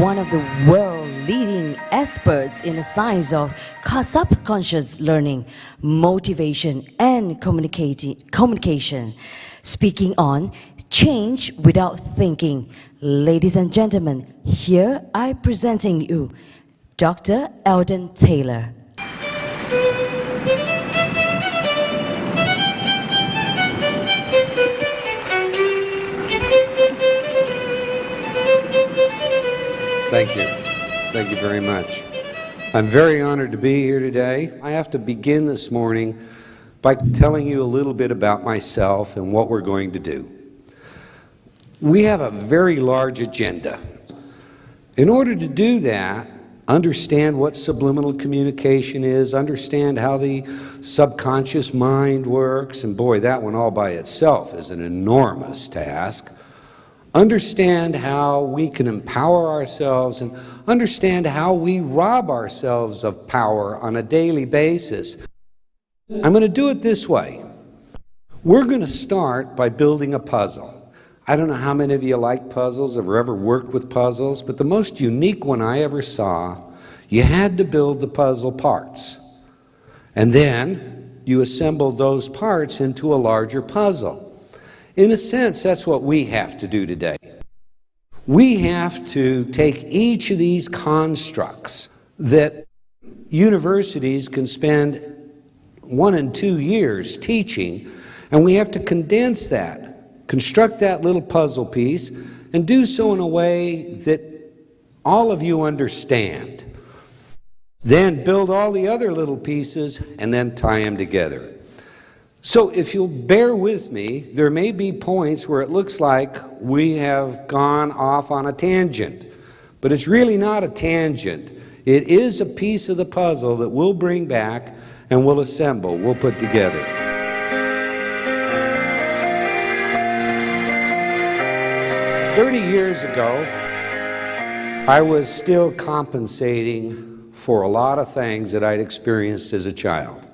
one of the world-leading experts in the science of subconscious learning, motivation, and communication, speaking on change without thinking. Ladies and gentlemen, here I presenting you Dr. Eldon Taylor. Thank you. Thank you very much. I'm very honored to be here today. I have to begin this morning by telling you a little bit about myself and what we're going to do. We have a very large agenda. In order to do that, understand what subliminal communication is, understand how the subconscious mind works, and boy, that one all by itself is an enormous task. Understand how we can empower ourselves and understand how we rob ourselves of power on a daily basis. I'm going to do it this way. We're going to start by building a puzzle. I don't know how many of you like puzzles or ever worked with puzzles, but the most unique one I ever saw, you had to build the puzzle parts. And then you assembled those parts into a larger puzzle. In a sense, that's what we have to do today. We have to take each of these constructs that universities can spend 1 and 2 years teaching, and we have to condense that, construct that little puzzle piece, and do so in a way that all of you understand. Then build all the other little pieces and then tie them together. So if you'll bear with me, there may be points where it looks like we have gone off on a tangent, but it's really not a tangent. It is a piece of the puzzle that we'll bring back and we'll assemble, we'll put together. "30 years ago, I was still compensating for a lot of things that I'd experienced as a child.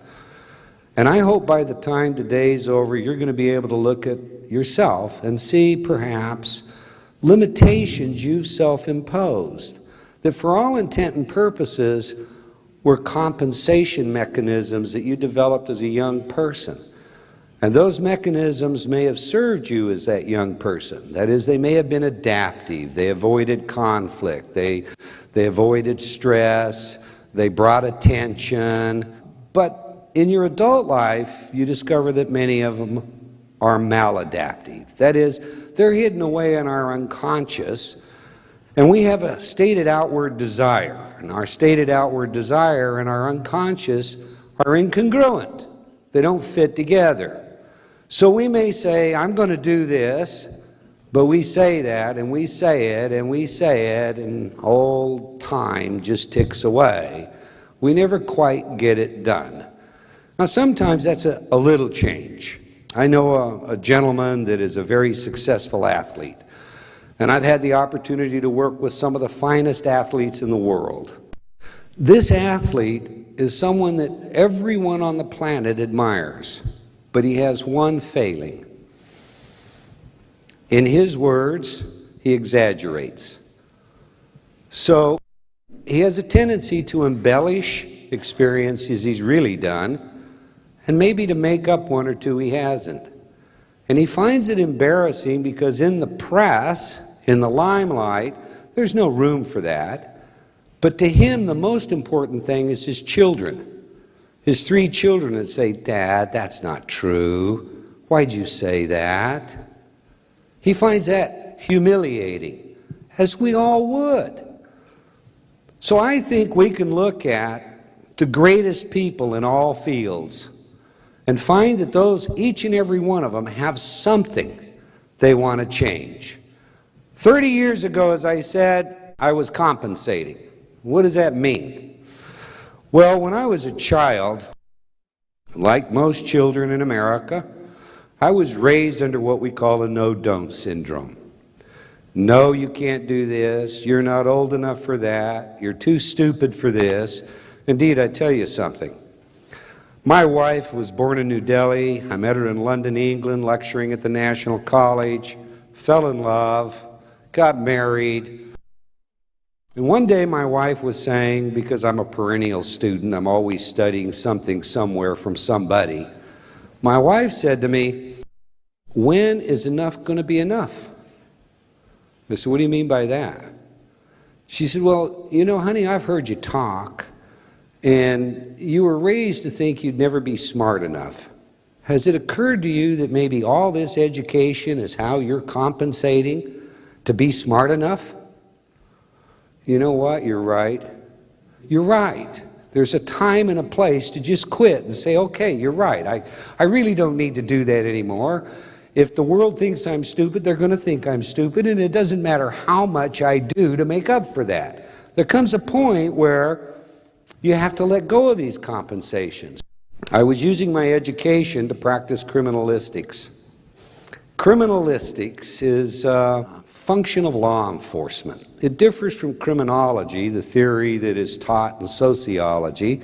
And I hope by the time today's over, you're going to be able to look at yourself and see perhaps limitations you've self-imposed that for all intent and purposes were compensation mechanisms that you developed as a young person. And those mechanisms may have served you as that young person. That is, they may have been adaptive. They avoided conflict. They avoided stress. They brought attention. But in your adult life, you discover that many of them are maladaptive. That is, they're hidden away in our unconscious, and we have a stated outward desire. And our stated outward desire and our unconscious are incongruent. They don't fit together. So we may say, I'm going to do this, but we say that, and we say it, and we say it, and all time just ticks away. We never quite get it done. Now, sometimes that's a little change. I know a gentleman that is a very successful athlete, and I've had the opportunity to work with some of the finest athletes in the world. This athlete is someone that everyone on the planet admires, but he has one failing. In his words, he exaggerates. So he has a tendency to embellish experiences he's really done, and maybe to make up 1 or 2 he hasn't. And he finds it embarrassing because in the press, in the limelight, there's no room for that. But to him, the most important thing is his children. His 3 children that say, "Dad, that's not true. Why'd you say that?" He finds that humiliating, as we all would. So I think we can look at the greatest people in all fields and find that those, each and every one of them, have something they want to change. 30 years ago, as I said, I was compensating. What does that mean? Well, when I was a child, like most children in America, I was raised under what we call a no-don't syndrome. No, you can't do this. You're not old enough for that. You're too stupid for this. Indeed, I tell you something. My wife was born in New Delhi. I met her in London, England, lecturing at the National College, fell in love, got married. And one day my wife was saying, because I'm a perennial student, I'm always studying something somewhere from somebody, my wife said to me, "When is enough going to be enough?" I said, "What do you mean by that?" She said, "Well, you know, honey, I've heard you talk, and you were raised to think you'd never be smart enough. Has it occurred to you that maybe all this education is how you're compensating to be smart enough?" You know what? You're right. You're right. There's a time and a place to just quit and say, okay, you're right. I really don't need to do that anymore. If the world thinks I'm stupid, they're going to think I'm stupid, and it doesn't matter how much I do to make up for that. There comes a point where you have to let go of these compensations. I was using my education to practice criminalistics. Criminalistics is a function of law enforcement. It differs from criminology, the theory that is taught in sociology,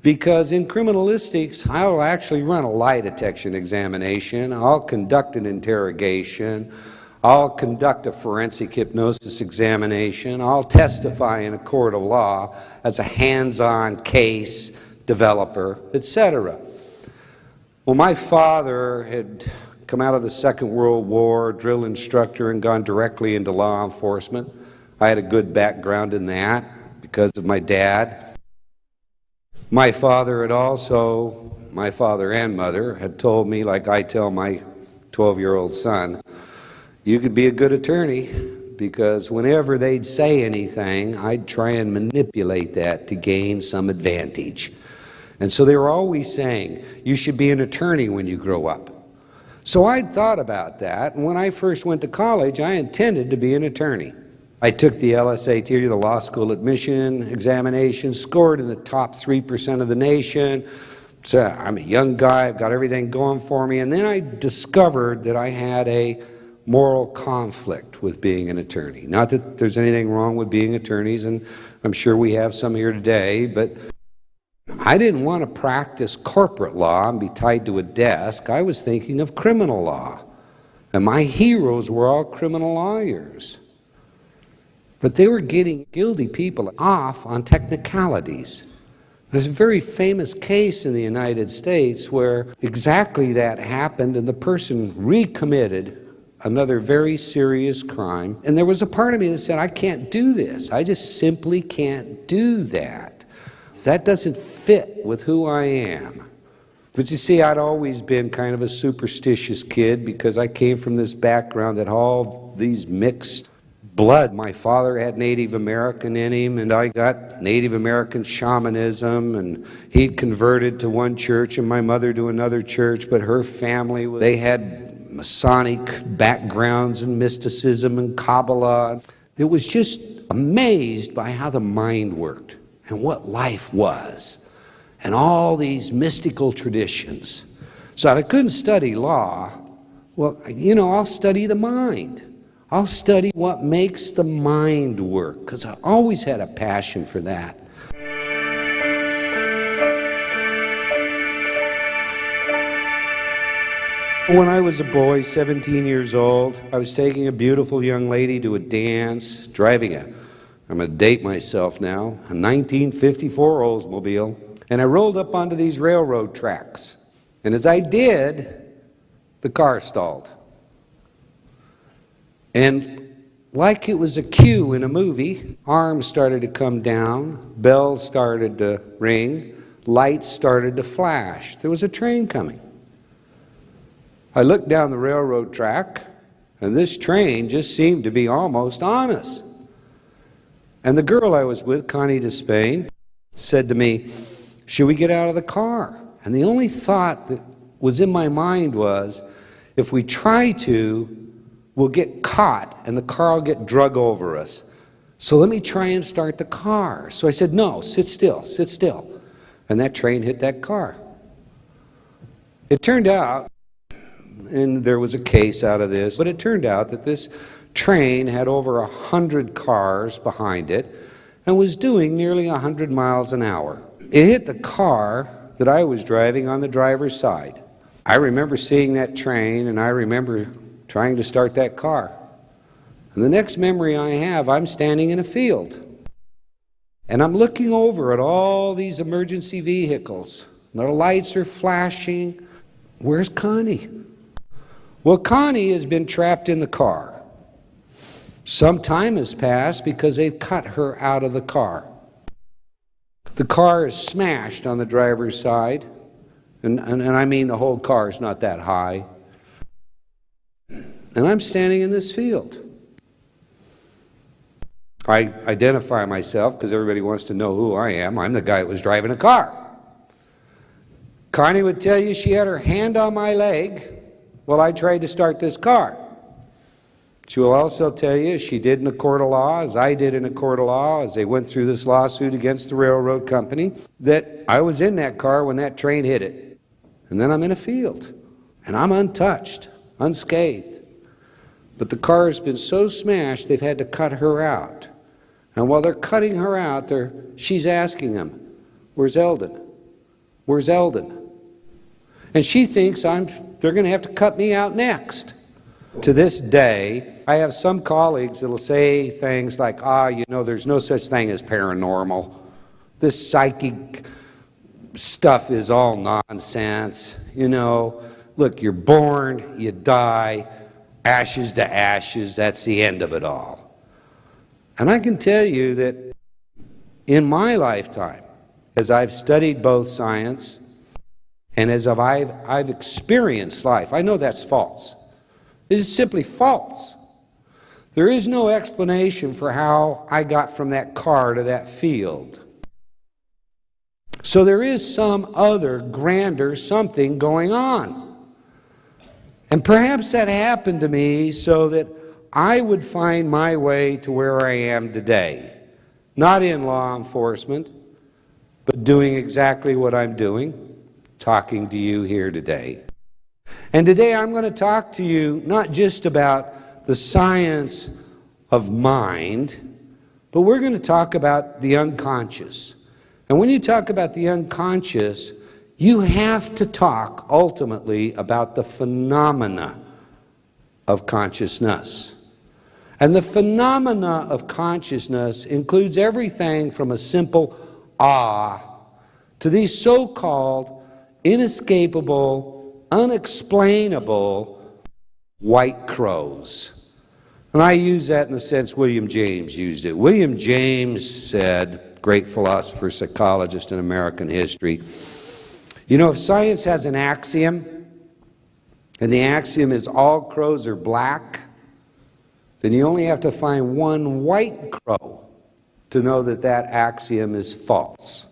because in criminalistics, I'll actually run a lie detection examination, I'll conduct an interrogation, I'll conduct a forensic hypnosis examination, I'll testify in a court of law as a hands-on case developer, etc. Well, my father had come out of the Second World War, drill instructor, and gone directly into law enforcement. I had a good background in that because of my dad. My father and mother had told me, like I tell my 12-year-old son, you could be a good attorney, because whenever they'd say anything, I'd try and manipulate that to gain some advantage. And so they were always saying, you should be an attorney when you grow up. So I'd thought about that, and when I first went to college, I intended to be an attorney. I took the LSAT, the law school admission examination, scored in the top 3% of the nation. So I'm a young guy, I've got everything going for me, and then I discovered that I had a moral conflict with being an attorney. Not that there's anything wrong with being attorneys, and I'm sure we have some here today, but I didn't want to practice corporate law and be tied to a desk. I was thinking of criminal law. And my heroes were all criminal lawyers. But they were getting guilty people off on technicalities. There's a very famous case in the United States where exactly that happened, and the person recommitted another very serious crime. And there was a part of me that said, I can't do this. I just simply can't do that. That doesn't fit with who I am. But you see, I'd always been kind of a superstitious kid because I came from this background that all these mixed blood. My father had Native American in him, and I got Native American shamanism, and he'd converted to one church and my mother to another church, but her family, they had Masonic backgrounds and mysticism and Kabbalah. It was just amazed by how the mind worked and what life was, and all these mystical traditions. So I couldn't study law. Well, you know, I'll study the mind. I'll study what makes the mind work, because I always had a passion for that. When I was a boy, 17 years old, I was taking a beautiful young lady to a dance, driving I'm going to date myself now, a 1954 Oldsmobile, and I rolled up onto these railroad tracks. And as I did, the car stalled. And like it was a cue in a movie, arms started to come down, bells started to ring, lights started to flash. There was a train coming. I looked down the railroad track, and this train just seemed to be almost on us. And the girl I was with, Connie Despain, said to me, should we get out of the car? And the only thought that was in my mind was, if we try to, we'll get caught and the car will get drug over us. So let me try and start the car. So I said, no, sit still, sit still. And that train hit that car. It turned out, and there was a case out of this, but it turned out that this train had over 100 cars behind it and was doing nearly 100 miles an hour. It hit the car that I was driving on the driver's side. I remember seeing that train, and I remember trying to start that car. And the next memory I have, I'm standing in a field. And I'm looking over at all these emergency vehicles. The lights are flashing. Where's Connie? Well, Connie has been trapped in the car. Some time has passed because they've cut her out of the car. The car is smashed on the driver's side. And I mean the whole car is not that high. And I'm standing in this field. I identify myself because everybody wants to know who I am. I'm the guy that was driving a car. Connie would tell you she had her hand on my leg while I tried to start this car. She will also tell you, as she did in a court of law, as I did in a court of law, as they went through this lawsuit against the railroad company, that I was in that car when that train hit it. And then I'm in a field, and I'm untouched, unscathed. But the car has been so smashed, they've had to cut her out. And while they're cutting her out, she's asking them, "Where's Eldon? Where's Eldon?" And she thinks they're going to have to cut me out next. To this day, I have some colleagues that will say things like, there's no such thing as paranormal. This psychic stuff is all nonsense. Look, you're born, you die, ashes to ashes, that's the end of it all. And I can tell you that in my lifetime, as I've studied both science and as I've experienced life, I know that's false. It is simply false. There is no explanation for how I got from that car to that field. So there is some other grander something going on. And perhaps that happened to me so that I would find my way to where I am today. Not in law enforcement, but doing exactly what I'm doing, talking to you here today. And today I'm going to talk to you not just about the science of mind, but we're going to talk about the unconscious. And when you talk about the unconscious, you have to talk ultimately about the phenomena of consciousness. And the phenomena of consciousness includes everything from a simple awe to these so-called inescapable, unexplainable white crows. And I use that in the sense William James used it. William James said, great philosopher, psychologist in American history, if science has an axiom, and the axiom is all crows are black, then you only have to find one white crow to know that that axiom is false.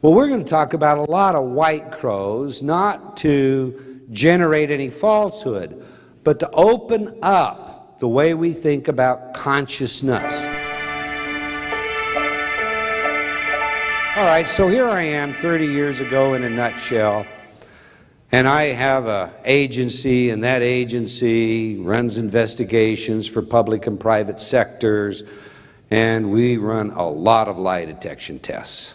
Well, we're going to talk about a lot of white crows, not to generate any falsehood, but to open up the way we think about consciousness. All right, so here I am 30 years ago in a nutshell, and I have an agency, and that agency runs investigations for public and private sectors, and we run a lot of lie detection tests.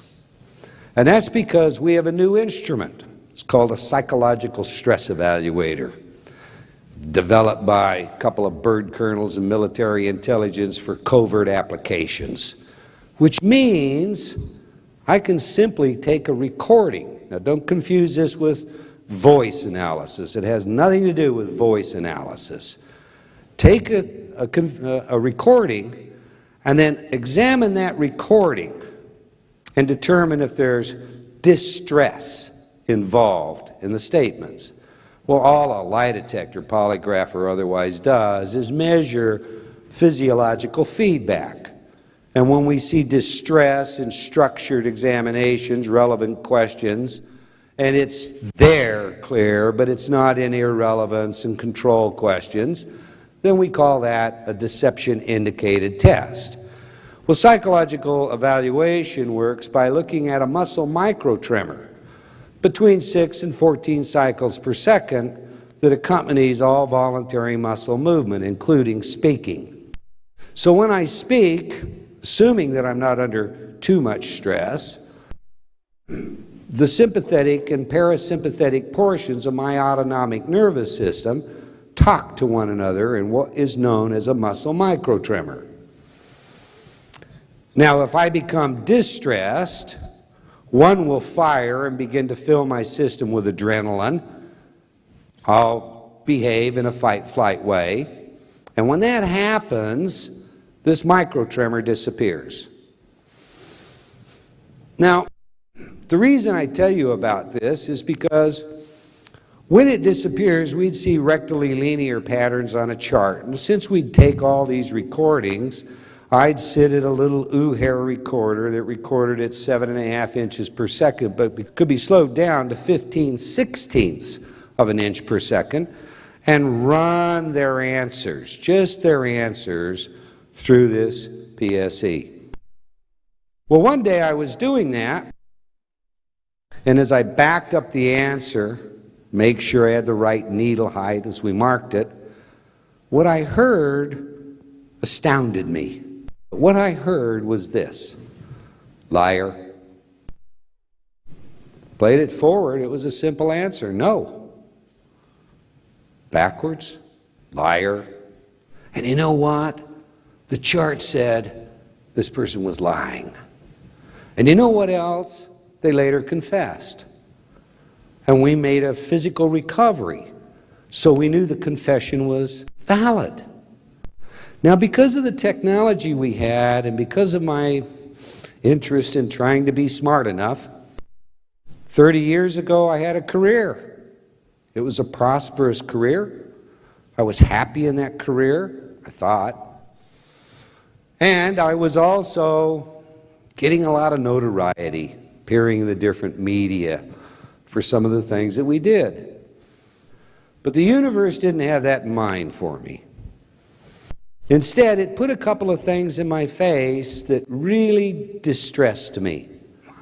And that's because we have a new instrument. It's called a psychological stress evaluator, developed by a couple of bird colonels in military intelligence for covert applications, which means I can simply take a recording. Now, don't confuse this with voice analysis. It has nothing to do with voice analysis. Take a recording and then examine that recording and determine if there's distress involved in the statements. Well, all a lie detector, polygraph or otherwise does is measure physiological feedback. And when we see distress in structured examinations, relevant questions, and it's there clear, but it's not in irrelevance and control questions, then we call that a deception-indicated test. Well, psychological evaluation works by looking at a muscle microtremor between 6 and 14 cycles per second that accompanies all voluntary muscle movement, including speaking. So when I speak, assuming that I'm not under too much stress, the sympathetic and parasympathetic portions of my autonomic nervous system talk to one another in what is known as a muscle microtremor. Now, if I become distressed, one will fire and begin to fill my system with adrenaline. I'll behave in a fight-flight way. And when that happens, this microtremor disappears. Now, the reason I tell you about this is because when it disappears, we'd see rectally linear patterns on a chart. And since we'd take all these recordings, I'd sit at a little hair recorder that recorded at 7.5 inches per second, but could be slowed down to 15/16 of an inch per second, and run their answers, just their answers, through this PSE. Well, one day I was doing that, and as I backed up the answer, make sure I had the right needle height as we marked it, what I heard astounded me. What I heard was this: liar. Played it forward, it was a simple answer: no. Backwards: liar. And you know what? The chart said this person was lying. And you know what else? They later confessed. And we made a physical recovery, so we knew the confession was valid. Now, because of the technology we had, and because of my interest in trying to be smart enough, 30 years ago I had a career. It was a prosperous career. I was happy in that career, I thought. And I was also getting a lot of notoriety, appearing in the different media for some of the things that we did. But the universe didn't have that in mind for me. Instead, it put a couple of things in my face that really distressed me.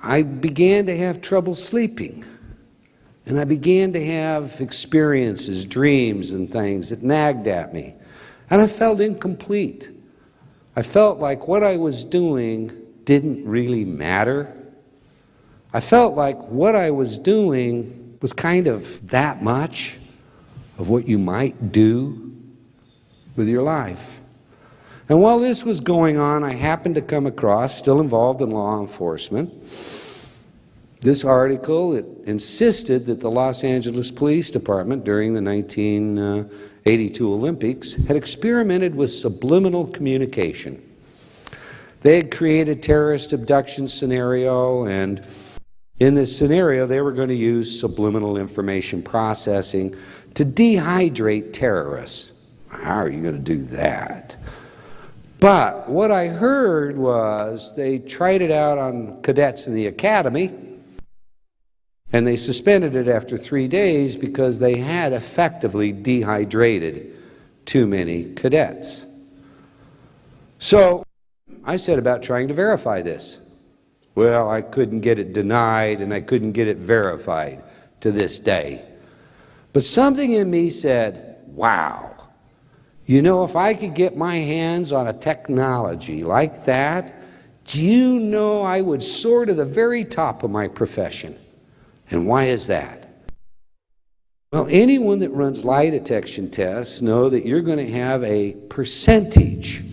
I began to have trouble sleeping, and I began to have experiences, dreams and things that nagged at me, and I felt incomplete. I felt like what I was doing didn't really matter. I felt like what I was doing was kind of that much of what you might do with your life. And while this was going on, I happened to come across, still involved in law enforcement, this article that insisted that the Los Angeles Police Department during the 1982 Olympics had experimented with subliminal communication. They had created a terrorist abduction scenario, and in this scenario they were going to use subliminal information processing to dehydrate terrorists. How are you going to do that? But what I heard was they tried it out on cadets in the academy, and they suspended it after 3 days because they had effectively dehydrated too many cadets. So I set about trying to verify this. Well, I couldn't get it denied, and I couldn't get it verified to this day. But something in me said, wow. You know, if I could get my hands on a technology like that, do you know I would soar to the very top of my profession? And why is that? Well, anyone that runs lie detection tests know that you're going to have a percentage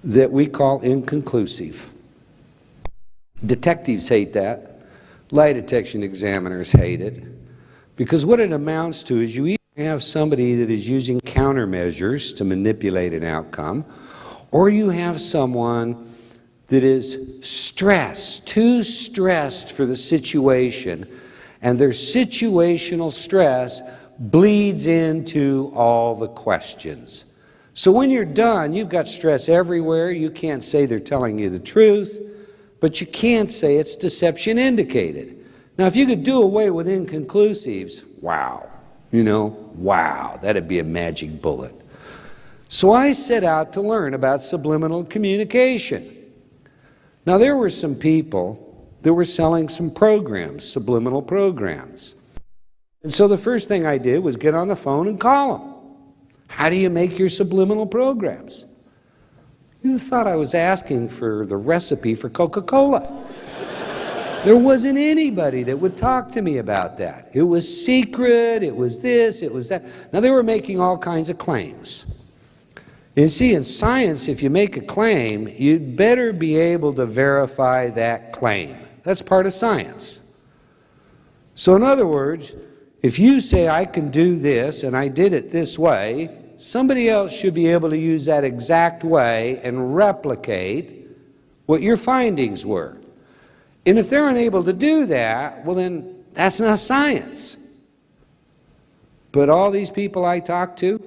that we call inconclusive. Detectives hate that. Lie detection examiners hate it. Because what it amounts to is you either have somebody that is using countermeasures to manipulate an outcome, or you have someone that is stressed, too stressed for the situation, and their situational stress bleeds into all the questions. So when you're done, you've got stress everywhere. You can't say they're telling you the truth, but you can't say it's deception indicated. Now, if you could do away with inconclusives, wow. You know, wow, that'd be a magic bullet. So I set out to learn about subliminal communication. Now, there were some people that were selling some programs, subliminal programs. And so the first thing I did was get on the phone and call them. How do you make your subliminal programs? You thought I was asking for the recipe for Coca-Cola. There wasn't anybody that would talk to me about that. It was secret, it was this, it was that. Now, they were making all kinds of claims. And see, in science, if you make a claim, you'd better be able to verify that claim. That's part of science. So in other words, if you say I can do this and I did it this way, somebody else should be able to use that exact way and replicate what your findings were. And if they're unable to do that, well then that's not science. But all these people I talked to,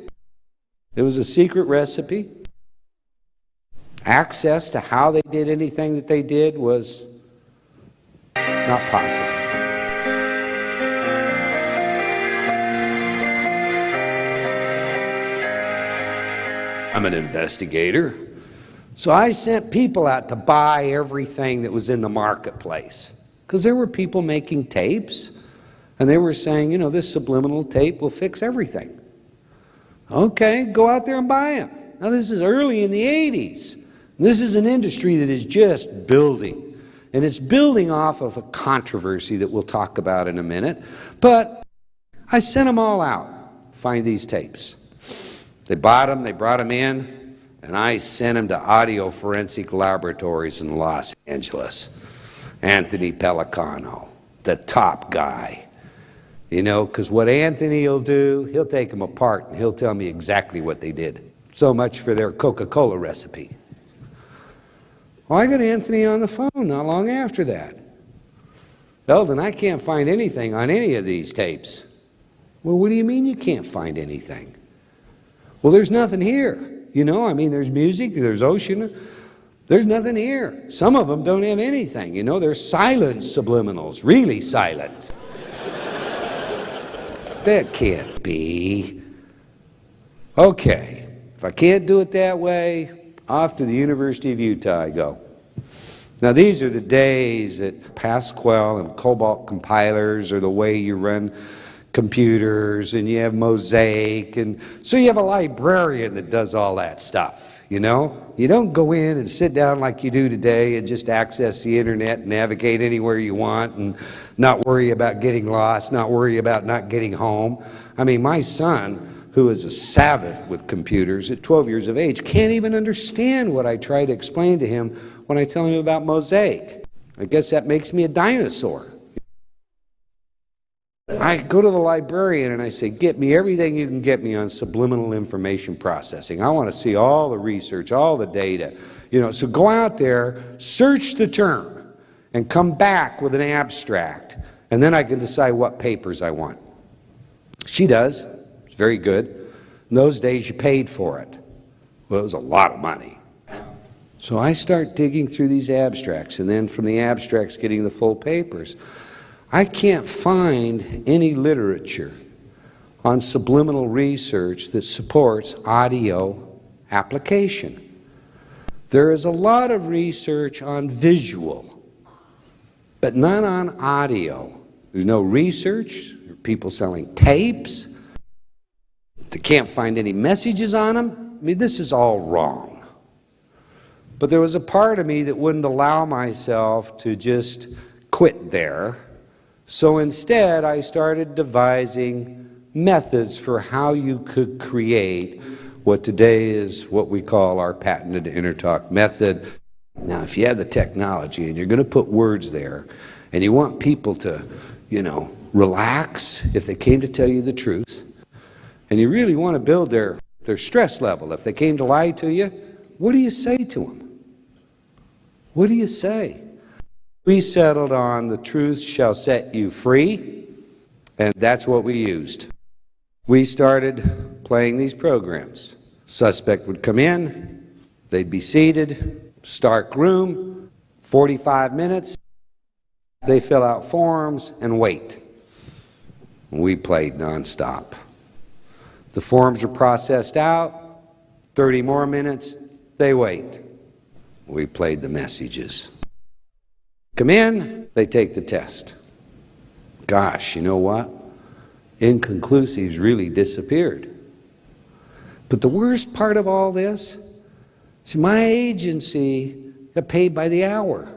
it was a secret recipe. Access to how they did anything that they did was not possible. I'm an investigator, so I sent people out to buy everything that was in the marketplace, because there were people making tapes, and they were saying, you know, this subliminal tape will fix everything. Okay, go out there and buy them. Now, this is early in the 80s. This is an industry that is just building, and it's building off of a controversy that we'll talk about in a minute. But I sent them all out, find these tapes. They bought them, they brought them in, and I sent them to audio forensic laboratories in Los Angeles. Anthony Pellicano, the top guy. You know, because what Anthony will do, he'll take them apart and he'll tell me exactly what they did. So much for their Coca-Cola recipe. Well, I got Anthony on the phone not long after that. Eldon, I can't find anything on any of these tapes. Well, what do you mean you can't find anything? Well, there's nothing here. You know, I mean, there's music, there's ocean. There's nothing here. Some of them don't have anything. You know, they're silent subliminals, really silent. That can't be. Okay, if I can't do it that way, off to the University of Utah I go. Now, these are the days that Pascal and Cobalt compilers are the way you run computers, and you have Mosaic, and so you have a librarian that does all that stuff, you know? You don't go in and sit down like you do today and just access the internet and navigate anywhere you want and not worry about getting lost, not worry about not getting home. I mean, my son, who is a savant with computers at 12 years of age, can't even understand what I try to explain to him when I tell him about Mosaic. I guess that makes me a dinosaur. I go to the librarian and I say, get me everything you can get me on subliminal information processing. I want to see all the research, all the data. You know, so go out there, search the term, and come back with an abstract, and then I can decide what papers I want. She does. It's very good. In those days, you paid for it. Well, it was a lot of money. So I start digging through these abstracts, and then from the abstracts getting the full papers. I can't find any literature on subliminal research that supports audio application. There is a lot of research on visual, but none on audio. There's no research. There are people selling tapes. They can't find any messages on them. I mean, this is all wrong. But there was a part of me that wouldn't allow myself to just quit there. So instead, I started devising methods for how you could create what today is what we call our patented InterTalk method. Now, if you have the technology and you're going to put words there, and you want people to, you know, relax if they came to tell you the truth, and you really want to build their stress level if they came to lie to you, what do you say to them? What do you say? We settled on the truth shall set you free, and that's what we used. We started playing these programs. Suspect would come in, they'd be seated, stark room, 45 minutes, they fill out forms and wait. We played nonstop. The forms are processed out, 30 more minutes, they wait. We played the messages. Come in, they take the test. Gosh, you know what? Inconclusives really disappeared. But the worst part of all this, see, my agency got paid by the hour.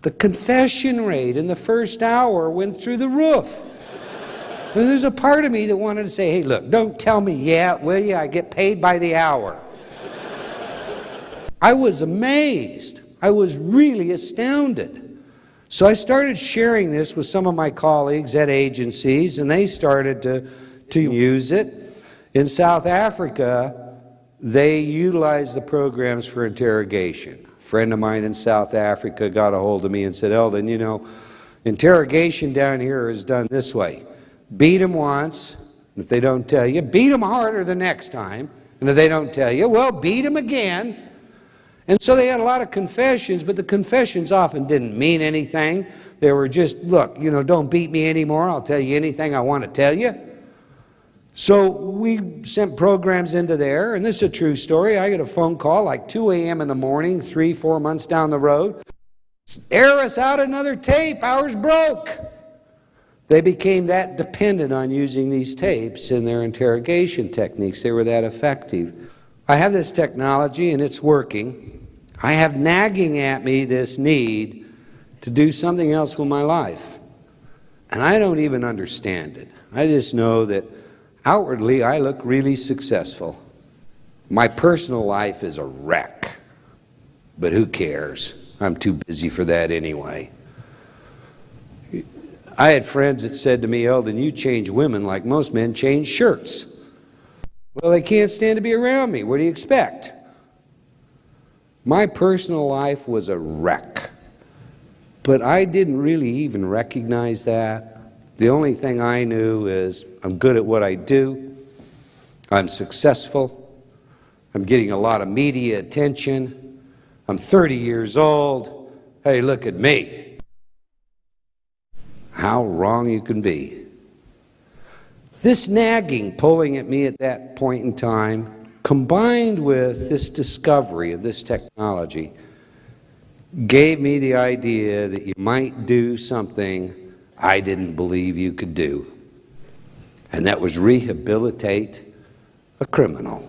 The confession rate in the first hour went through the roof. And there's a part of me that wanted to say, hey, look, don't tell me yet, will you? I get paid by the hour. I was amazed. I was really astounded. So I started sharing this with some of my colleagues at agencies, and they started to use it. In South Africa, they utilized the programs for interrogation. A friend of mine in South Africa got a hold of me and said, Eldon, you know, interrogation down here is done this way. Beat them once, and if they don't tell you, beat them harder the next time, and if they don't tell you, well, beat them again. And so they had a lot of confessions, but the confessions often didn't mean anything. They were just, look, you know, don't beat me anymore, I'll tell you anything I want to tell you. So we sent programs into there, and this is a true story. I get a phone call like 2 a.m. in the morning, 3-4 months down the road. Air us out another tape, ours broke. They became that dependent on using these tapes in their interrogation techniques. They were that effective. I have this technology and it's working. I have nagging at me this need to do something else with my life. And I don't even understand it. I just know that outwardly I look really successful. My personal life is a wreck. But who cares? I'm too busy for that anyway. I had friends that said to me, Eldon, you change women like most men change shirts. Well, they can't stand to be around me. What do you expect? My personal life was a wreck. But I didn't really even recognize that. The only thing I knew is I'm good at what I do. I'm successful. I'm getting a lot of media attention. I'm 30 years old. Hey, look at me. How wrong you can be. This nagging pulling at me at that point in time, combined with this discovery of this technology, gave me the idea that you might do something I didn't believe you could do. And that was rehabilitate a criminal.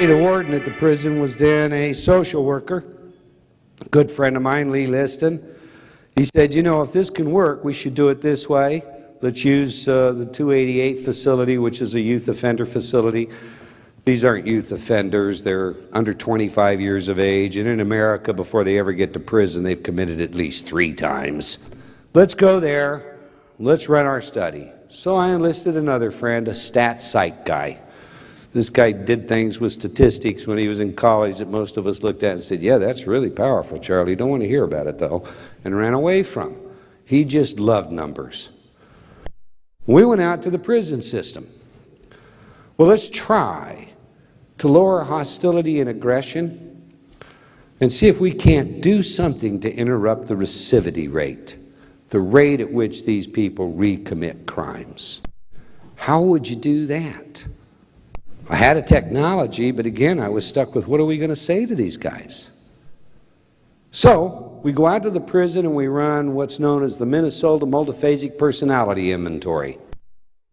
The warden at the prison was then a social worker, a good friend of mine, Lee Liston. He said, you know, if this can work, we should do it this way. Let's use the 288 facility, which is a youth offender facility. These aren't youth offenders. They're under 25 years of age. And in America, before they ever get to prison, they've committed at least 3 times. Let's go there. Let's run our study. So I enlisted another friend, a stat psych guy. This guy did things with statistics when he was in college that most of us looked at and said, yeah, that's really powerful, Charlie. You don't want to hear about it, though, and ran away from. He just loved numbers. We went out to the prison system. Well, let's try to lower hostility and aggression and see if we can't do something to interrupt the recidivity rate, the rate at which these people recommit crimes. How would you do that? I had a technology, but again, I was stuck with what are we going to say to these guys? So we go out to the prison and we run what's known as the Minnesota Multiphasic Personality Inventory.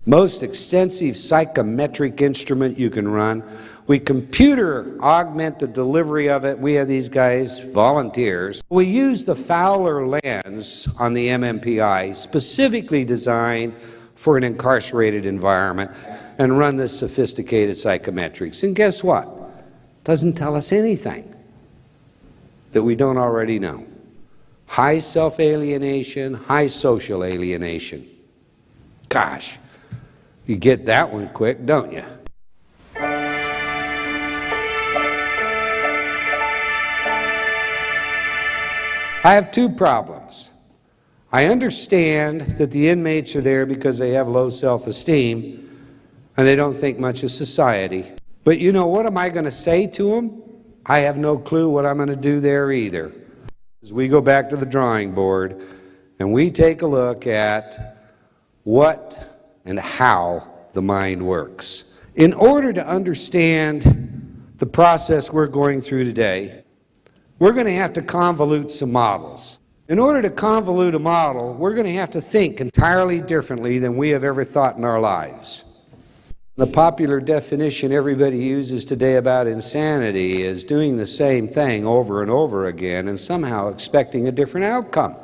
Most extensive psychometric instrument you can run. We computer augment the delivery of it. We have these guys, volunteers. We use the Fowler lens on the MMPI, specifically designed for an incarcerated environment, and run this sophisticated psychometrics. And guess what? Doesn't tell us anything that we don't already know. High self-alienation, high social alienation. Gosh, you get that one quick, don't you? I have 2 problems. I understand that the inmates are there because they have low self-esteem and they don't think much of society. But you know, what am I going to say to them? I have no clue what I'm going to do there either. As we go back to the drawing board and we take a look at what and how the mind works. In order to understand the process we're going through today, we're going to have to convolute some models. In order to convolute a model, we're going to have to think entirely differently than we have ever thought in our lives. The popular definition everybody uses today about insanity is doing the same thing over and over again and somehow expecting a different outcome.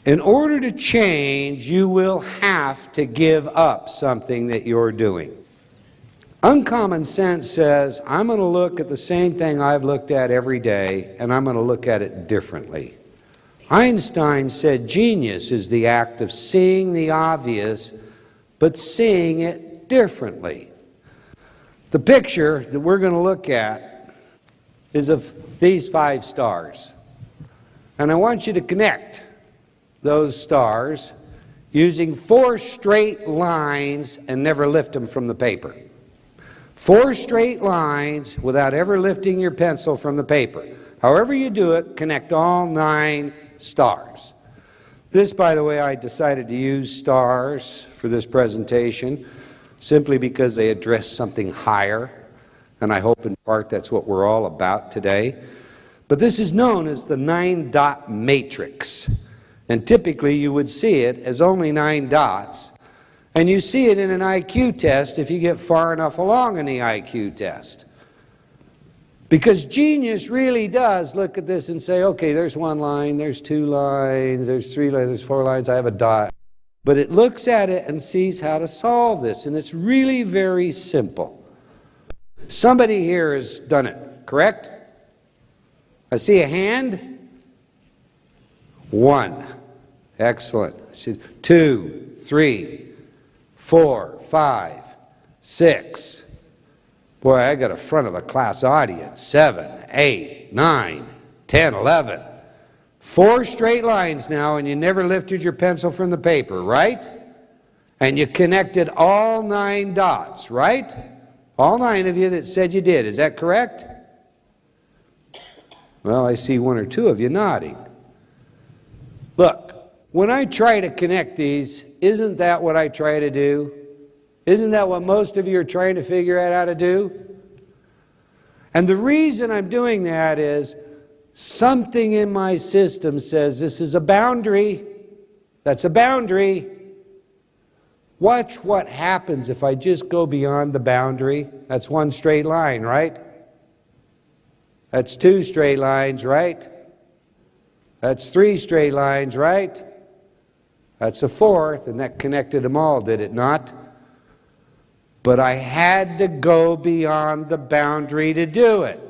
In order to change, you will have to give up something that you're doing. Uncommon sense says, I'm going to look at the same thing I've looked at every day, and I'm going to look at it differently. Einstein said genius is the act of seeing the obvious, but seeing it differently. The picture that we're going to look at is of these 5 stars. And I want you to connect those stars using 4 straight lines and never lift them from the paper. 4 straight lines without ever lifting your pencil from the paper. However you do it, connect all 9 stars. This, by the way, I decided to use stars for this presentation simply because they address something higher, and I hope in part that's what we're all about today. But this is known as the 9-dot matrix, and typically you would see it as only 9 dots, and you see it in an IQ test if you get far enough along in the IQ test. Because genius really does look at this and say, okay, there's 1 line, there's 2 lines, there's 3 lines, there's 4 lines, I have a dot. But it looks at it and sees how to solve this, and it's really very simple. Somebody here has done it, correct? I see a hand. 1. Excellent. I see 2, 3, 4, 5, 6. Boy, I got a front of the class audience. 7, 8, 9, 10, 11. 4 straight lines now, and you never lifted your pencil from the paper, right? And you connected all 9 dots, right? All 9 of you that said you did. Is that correct? Well, I see 1 or 2 of you nodding. Look, when I try to connect these, isn't that what I try to do? Isn't that what most of you are trying to figure out how to do? And the reason I'm doing that is something in my system says this is a boundary. That's a boundary. Watch what happens if I just go beyond the boundary. That's 1 straight line, right? That's 2 straight lines, right? That's 3 straight lines, right? That's a 4th, and that connected them all, did it not? But I had to go beyond the boundary to do it.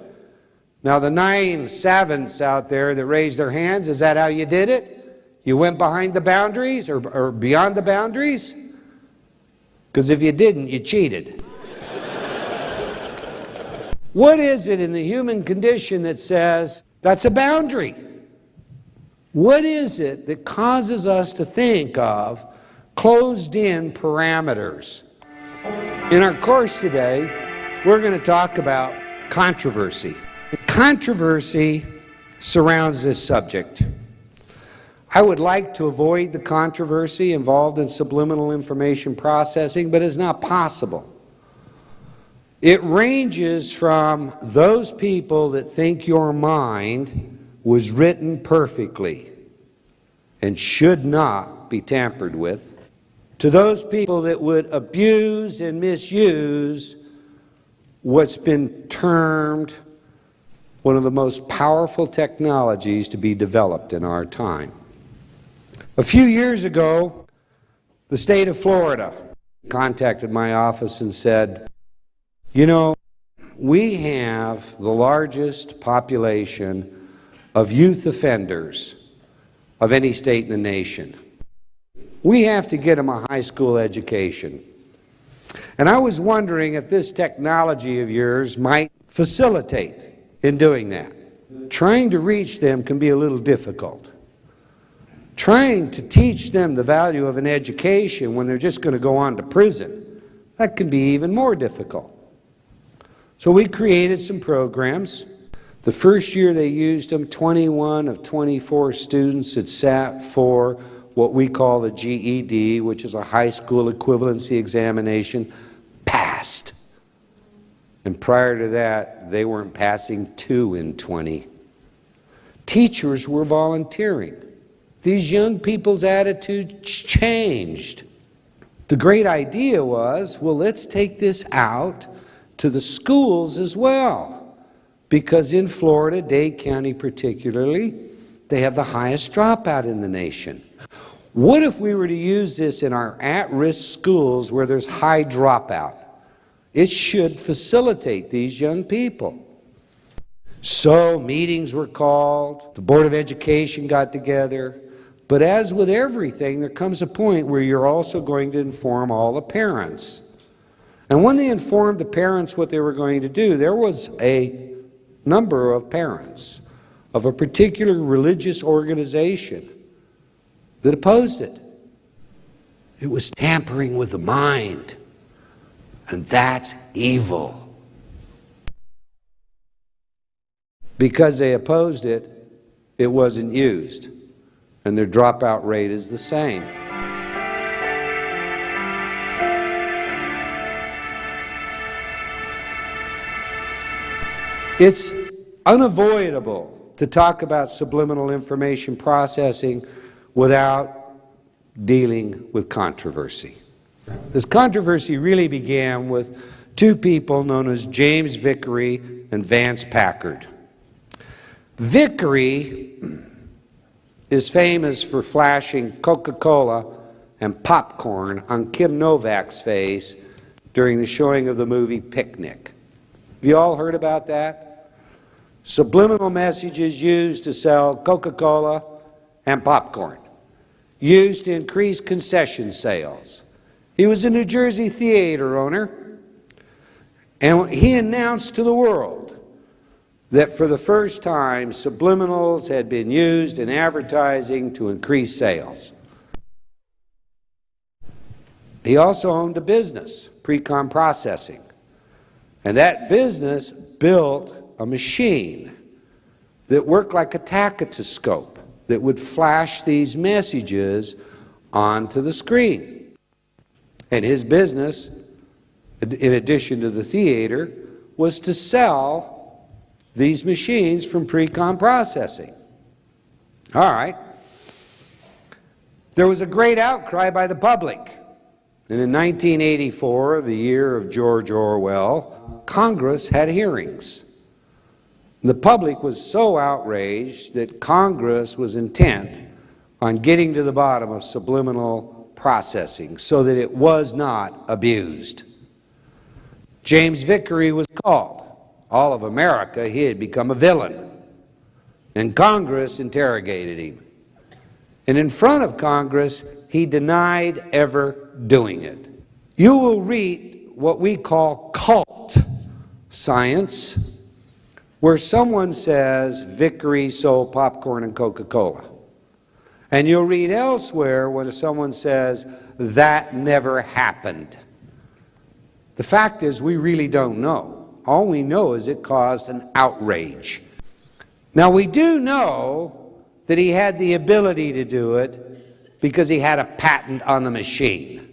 Now the 9 savants out there that raised their hands, is that how you did it? You went behind the boundaries or beyond the boundaries? Because if you didn't, you cheated. What is it in the human condition that says that's a boundary? What is it that causes us to think of closed-in parameters? In our course today, we're going to talk about controversy. Controversy surrounds this subject. I would like to avoid the controversy involved in subliminal information processing, but it's not possible. It ranges from those people that think your mind was written perfectly and should not be tampered with, to those people that would abuse and misuse what's been termed one of the most powerful technologies to be developed in our time. A few years ago, the state of Florida contacted my office and said, you know, we have the largest population of youth offenders of any state in the nation. We have to get them a high school education. And I was wondering if this technology of yours might facilitate in doing that. Trying to reach them can be a little difficult. Trying to teach them the value of an education when they're just going to go on to prison, that can be even more difficult. So we created some programs. The first year they used them, 21 of 24 students had sat for what we call the GED, which is a high school equivalency examination, passed. And prior to that, they weren't passing 2 in 20. Teachers were volunteering. These young people's attitudes changed. The great idea was, well, let's take this out to the schools as well, because in Florida, Dade County particularly, they have the highest dropout in the nation. What if we were to use this in our at-risk schools where there's high dropout? It should facilitate these young people. So meetings were called, the Board of Education got together, but as with everything, there comes a point where you're also going to inform all the parents. And when they informed the parents what they were going to do, there was a number of parents of a particular religious organization that opposed it. It was tampering with the mind, and that's evil. Because they opposed it, it wasn't used, and their dropout rate is the same. It's unavoidable to talk about subliminal information processing without dealing with controversy. This controversy really began with two people known as James Vickery and Vance Packard. Vickery is famous for flashing Coca-Cola and popcorn on Kim Novak's face during the showing of the movie Picnic. Have you all heard about that? Subliminal messages used to sell Coca-Cola and popcorn, used to increase concession sales. He was a New Jersey theater owner, and he announced to the world that for the first time, subliminals had been used in advertising to increase sales. He also owned a business, Precon Processing, and that business built a machine that worked like a tachytoscope that would flash these messages onto the screen. And his business, in addition to the theater, was to sell these machines from Precon Processing. All right. There was a great outcry by the public. And in 1984, the year of George Orwell, Congress had hearings. The public was so outraged that Congress was intent on getting to the bottom of subliminal processing so that it was not abused. James Vickery was called. All of America, he had become a villain. And Congress interrogated him. And in front of Congress, he denied ever doing it. You will read what we call cult science, where someone says Vickery sold popcorn and Coca-Cola. And you'll read elsewhere when someone says that never happened. The fact is, we really don't know. All we know is it caused an outrage. Now, we do know that he had the ability to do it because he had a patent on the machine.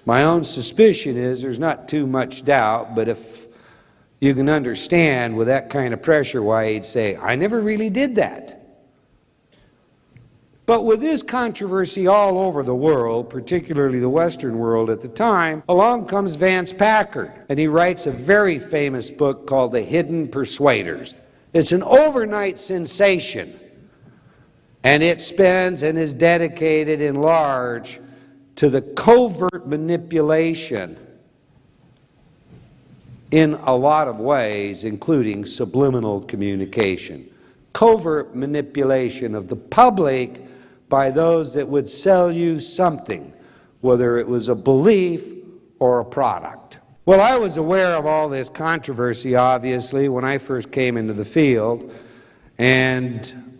My own suspicion is there's not too much doubt, but if you can understand with that kind of pressure why he'd say, I never really did that. But with this controversy all over the world, particularly the Western world at the time, along comes Vance Packard, and he writes a very famous book called The Hidden Persuaders. It's an overnight sensation, and it spends and is dedicated in large to the covert manipulation in a lot of ways, including subliminal communication. Covert manipulation of the public by those that would sell you something, whether it was a belief or a product. Well, I was aware of all this controversy, obviously, when I first came into the field, and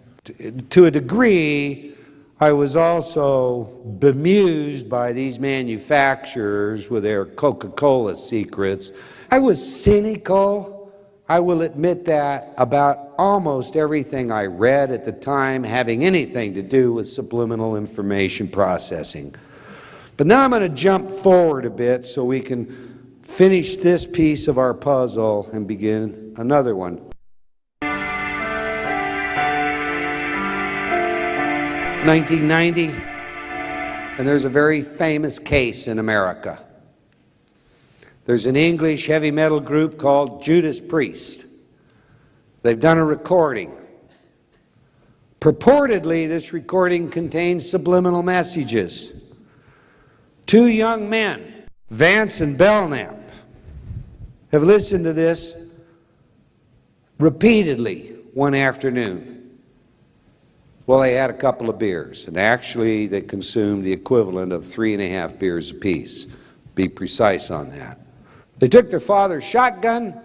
to a degree, I was also bemused by these manufacturers with their Coca-Cola secrets. I was cynical, I will admit that, about almost everything I read at the time having anything to do with subliminal information processing. But now I'm going to jump forward a bit so we can finish this piece of our puzzle and begin another one. 1990, And there's a very famous case in America. There's an English heavy metal group called Judas Priest. They've done a recording. Purportedly, this recording contains subliminal messages. Two young men, Vance and Belknap, have listened to this repeatedly one afternoon. Well, they had a couple of beers, and actually they consumed the equivalent of 3.5 beers apiece. Be precise on that. They took their father's shotgun,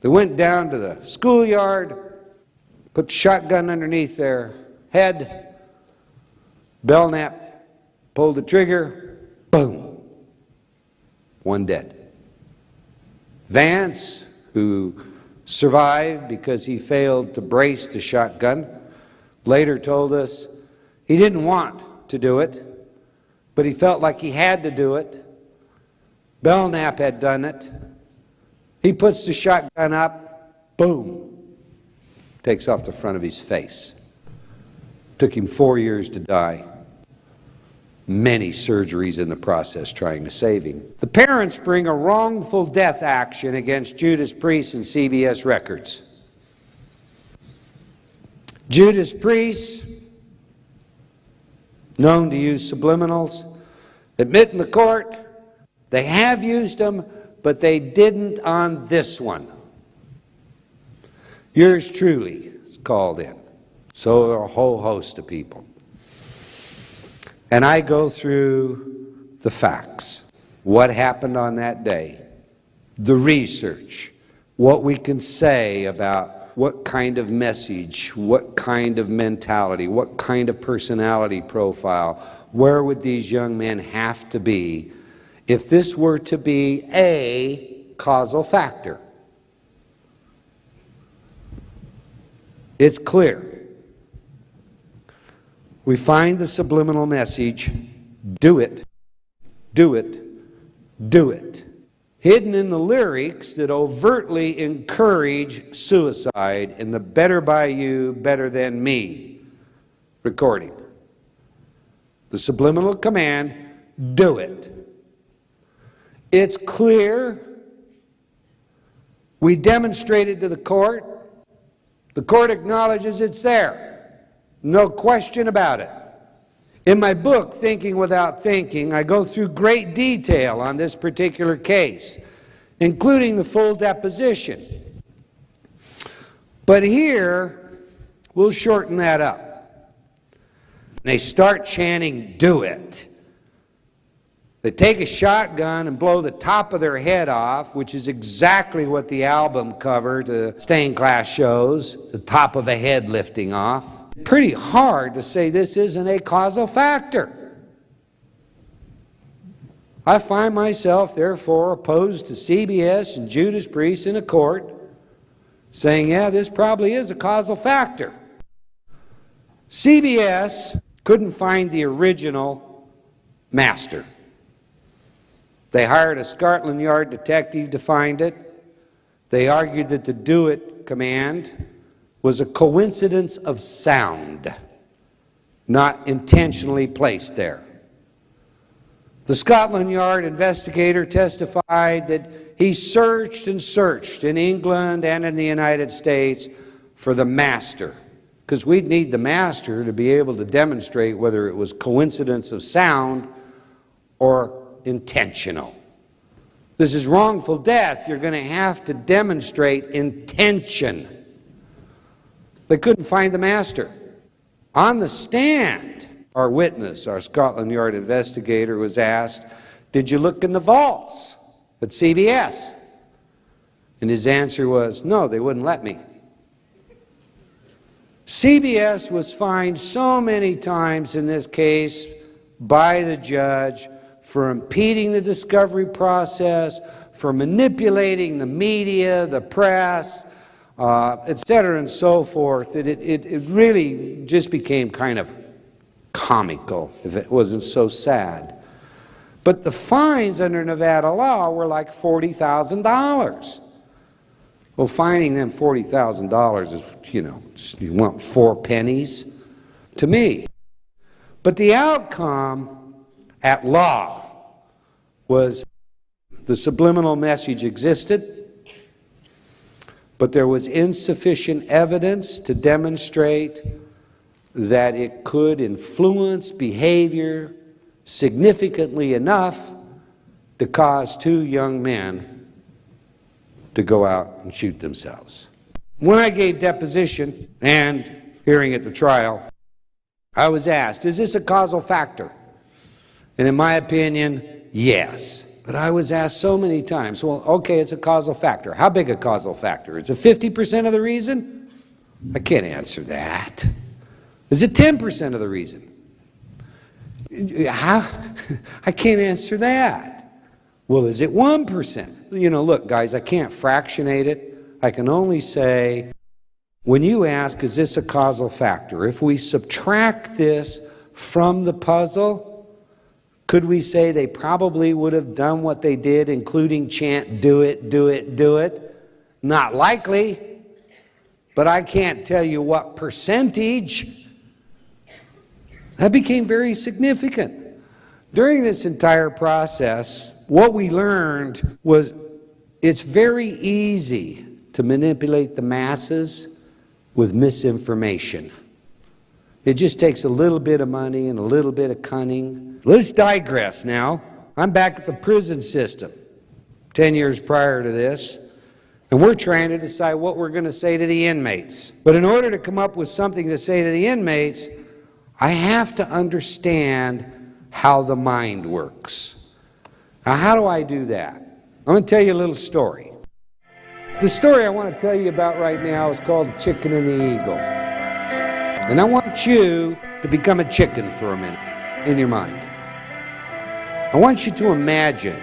they went down to the schoolyard, put the shotgun underneath their head. Belknap pulled the trigger, boom, one dead. Vance, who survived because he failed to brace the shotgun, later told us he didn't want to do it, but he felt like he had to do it. Belknap had done it. He puts the shotgun up, boom, takes off the front of his face. Took him 4 years to die. Many surgeries in the process trying to save him. The parents bring a wrongful death action against Judas Priest and CBS Records. Judas Priest, known to use subliminals, admit in the court they have used them, but they didn't on this one. Yours truly is called in. So are a whole host of people. And I go through the facts. What happened on that day, the research, what we can say about what kind of message, what kind of mentality, what kind of personality profile, where would these young men have to be if this were to be a causal factor? It's clear. We find the subliminal message, do it, do it, do it, hidden in the lyrics that overtly encourage suicide in the Better By You, Better Than Me recording. The subliminal command, do it. It's clear. We demonstrated to the court. The court acknowledges it's there. No question about it. In my book, Thinking Without Thinking, I go through great detail on this particular case, including the full deposition. But here, we'll shorten that up. They start chanting, do it. They take a shotgun and blow the top of their head off, which is exactly what the album cover to stained glass shows, the top of the head lifting off. Pretty hard to say this isn't a causal factor. I find myself, therefore, opposed to CBS and Judas Priest in a court, saying, yeah, this probably is a causal factor. CBS couldn't find the original master. They hired a Scotland Yard detective to find it. They argued that the do it command was a coincidence of sound, not intentionally placed there. The Scotland Yard investigator testified that he searched and searched in England and in the United States for the master, because we'd need the master to be able to demonstrate whether it was coincidence of sound or intentional. This is wrongful death. You're going to have to demonstrate intention. They couldn't find the master. On the stand, our witness, our Scotland Yard investigator, was asked, did you look in the vaults at CBS? And his answer was, no, they wouldn't let me. CBS was fined so many times in this case by the judge for impeding the discovery process, for manipulating the media, the press, etc. and so forth, that it really just became kind of comical if it wasn't so sad. But the fines under Nevada law were like $40,000. Well, fining them $40,000 is, you know, you want 4 pennies to me. But the outcome at law was the subliminal message existed, but there was insufficient evidence to demonstrate that it could influence behavior significantly enough to cause two young men to go out and shoot themselves. When I gave deposition and hearing at the trial, I was asked, is this a causal factor? And in my opinion, yes. But I was asked so many times, well, okay, it's a causal factor. How big a causal factor? Is it 50% of the reason? I can't answer that. Is it 10% of the reason? How? I can't answer that. Well, is it 1%? You know, look, guys, I can't fractionate it. I can only say, when you ask, is this a causal factor? If we subtract this from the puzzle, could we say they probably would have done what they did, including chant, do it, do it, do it? Not likely, but I can't tell you what percentage. That became very significant. During this entire process, what we learned was it's very easy to manipulate the masses with misinformation. It just takes a little bit of money and a little bit of cunning. Let's digress now. I'm back at the prison system 10 years prior to this, and we're trying to decide what we're going to say to the inmates. But in order to come up with something to say to the inmates, I have to understand how the mind works. Now, how do I do that? I'm going to tell you a little story. The story I want to tell you about right now is called The Chicken and the Eagle. And I want you to become a chicken for a minute in your mind. I want you to imagine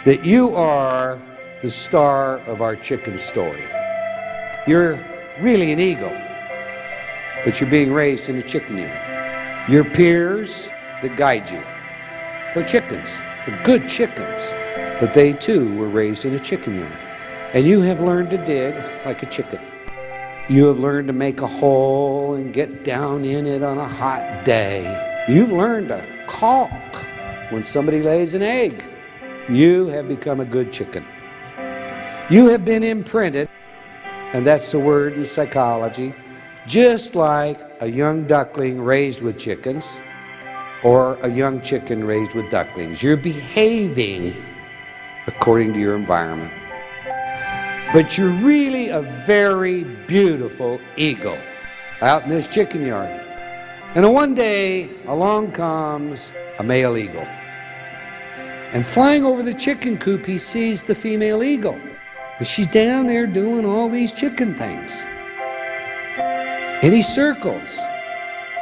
that you are the star of our chicken story. You're really an eagle, but you're being raised in a chicken yard. Your peers that guide you are chickens. They're good chickens, but they too were raised in a chicken yard. And you have learned to dig like a chicken. You have learned to make a hole and get down in it on a hot day. You've learned to caulk when somebody lays an egg. You have become a good chicken. You have been imprinted, and that's the word in psychology, just like a young duckling raised with chickens or a young chicken raised with ducklings. You're behaving according to your environment. But you're really a very beautiful eagle out in this chicken yard. And one day, along comes a male eagle. And flying over the chicken coop, he sees the female eagle. And she's down there doing all these chicken things. And he circles.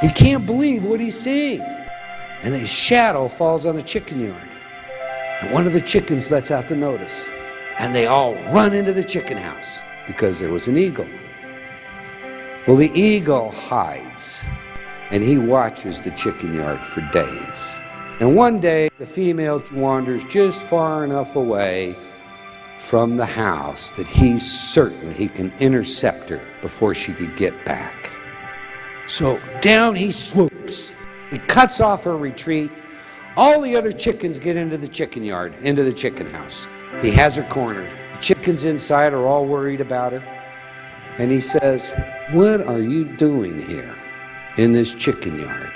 He can't believe what he's seeing. And a shadow falls on the chicken yard. And one of the chickens lets out the notice. And they all run into the chicken house because there was an eagle. Well, the eagle hides, and he watches the chicken yard for days. And one day, the female wanders just far enough away from the house that he's certain he can intercept her before she could get back. So down he swoops. He cuts off her retreat. All the other chickens get into the chicken yard, into the chicken house. He has her cornered. The chickens inside are all worried about her. And he says, "What are you doing here in this chicken yard?"